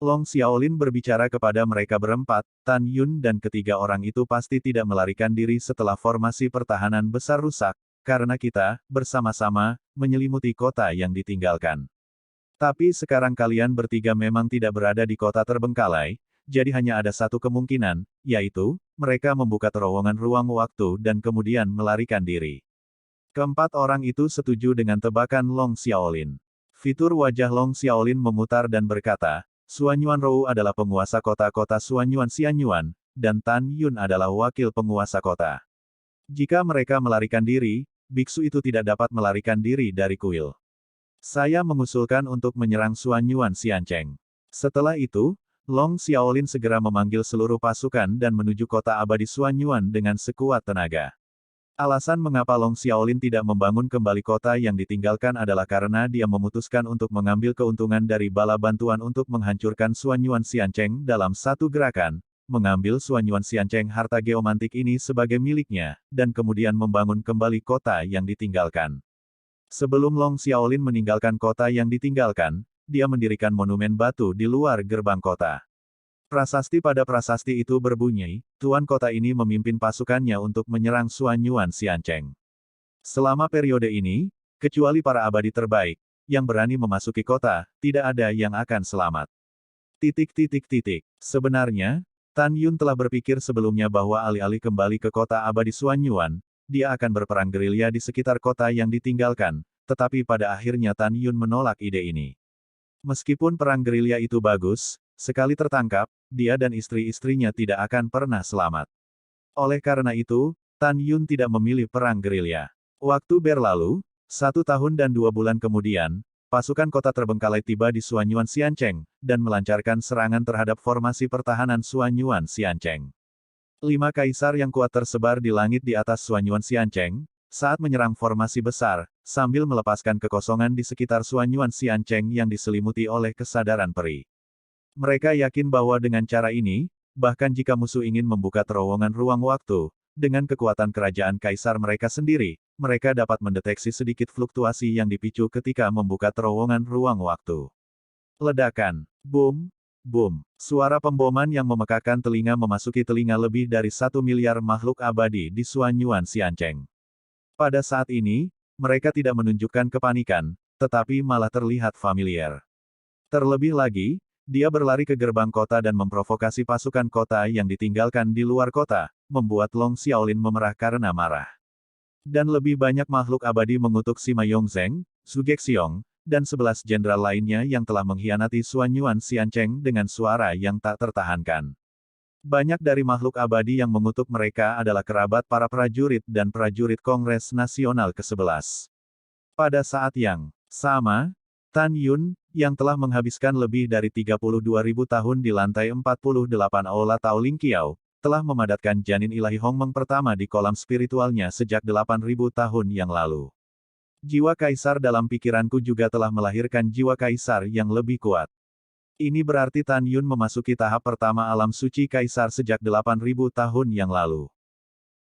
Long Xiaolin berbicara kepada mereka berempat, Tan Yun dan ketiga orang itu pasti tidak melarikan diri setelah formasi pertahanan besar rusak, karena kita, bersama-sama, menyelimuti kota yang ditinggalkan. Tapi sekarang kalian bertiga memang tidak berada di kota terbengkalai, jadi hanya ada satu kemungkinan, yaitu, mereka membuka terowongan ruang waktu dan kemudian melarikan diri. Keempat orang itu setuju dengan tebakan Long Xiaolin. Fitur wajah Long Xiaolin memutar dan berkata, Suanyuan Rou adalah penguasa kota-kota Suanyuan Xianyuan, dan Tan Yun adalah wakil penguasa kota. Jika mereka melarikan diri, biksu itu tidak dapat melarikan diri dari kuil. Saya mengusulkan untuk menyerang Suanyuan Xiancheng. Setelah itu, Long Xiaolin segera memanggil seluruh pasukan dan menuju kota abadi Suanyuan dengan sekuat tenaga. Alasan mengapa Long Xiaolin tidak membangun kembali kota yang ditinggalkan adalah karena dia memutuskan untuk mengambil keuntungan dari bala bantuan untuk menghancurkan Suanyuan Xiancheng dalam satu gerakan, mengambil Suanyuan Xiancheng harta geomantik ini sebagai miliknya, dan kemudian membangun kembali kota yang ditinggalkan. Sebelum Long Xiaolin meninggalkan kota yang ditinggalkan, dia mendirikan monumen batu di luar gerbang kota. Prasasti pada prasasti itu berbunyi, tuan kota ini memimpin pasukannya untuk menyerang Suanyuan Xiancheng. Selama periode ini, kecuali para abadi terbaik, yang berani memasuki kota, tidak ada yang akan selamat. Sebenarnya, Tan Yun telah berpikir sebelumnya bahwa alih-alih kembali ke kota abadi Suanyuan, dia akan berperang gerilya di sekitar kota yang ditinggalkan, tetapi pada akhirnya Tan Yun menolak ide ini. Meskipun perang gerilya itu bagus, sekali tertangkap, dia dan istri-istrinya tidak akan pernah selamat. Oleh karena itu, Tan Yun tidak memilih perang gerilya. Waktu berlalu, 1 tahun dan 2 bulan kemudian, pasukan kota terbengkalai tiba di Suanyuan Xiancheng, dan melancarkan serangan terhadap formasi pertahanan Suanyuan Xiancheng. 5 kaisar yang kuat tersebar di langit di atas Suanyuan Xiancheng, saat menyerang formasi besar, sambil melepaskan kekosongan di sekitar Suanyuan Xiancheng yang diselimuti oleh kesadaran peri. Mereka yakin bahwa dengan cara ini, bahkan jika musuh ingin membuka terowongan ruang waktu, dengan kekuatan kerajaan kaisar mereka sendiri, mereka dapat mendeteksi sedikit fluktuasi yang dipicu ketika membuka terowongan ruang waktu. Ledakan. Boom. Boom. Suara pemboman yang memekakan telinga memasuki telinga lebih dari 1 miliar makhluk abadi di Suanyuan Xiancheng. Pada saat ini, mereka tidak menunjukkan kepanikan, tetapi malah terlihat familiar. Terlebih lagi, dia berlari ke gerbang kota dan memprovokasi pasukan kota yang ditinggalkan di luar kota, membuat Long Xiaolin memerah karena marah. Dan lebih banyak makhluk abadi mengutuk Sima Yongzheng, Su Gexiong, dan 11 jenderal lainnya yang telah mengkhianati Suanyuan Xiancheng dengan suara yang tak tertahankan. Banyak dari makhluk abadi yang mengutuk mereka adalah kerabat para prajurit dan prajurit Kongres Nasional ke-11. Pada saat yang sama, Tan Yun, yang telah menghabiskan lebih dari 32.000 tahun di lantai 48 Aula Tao Ling Qiao, telah memadatkan janin ilahi Hongmeng pertama di kolam spiritualnya sejak 8.000 tahun yang lalu. Jiwa kaisar dalam pikiranku juga telah melahirkan jiwa kaisar yang lebih kuat. Ini berarti Tan Yun memasuki tahap pertama alam suci kaisar sejak 8.000 tahun yang lalu.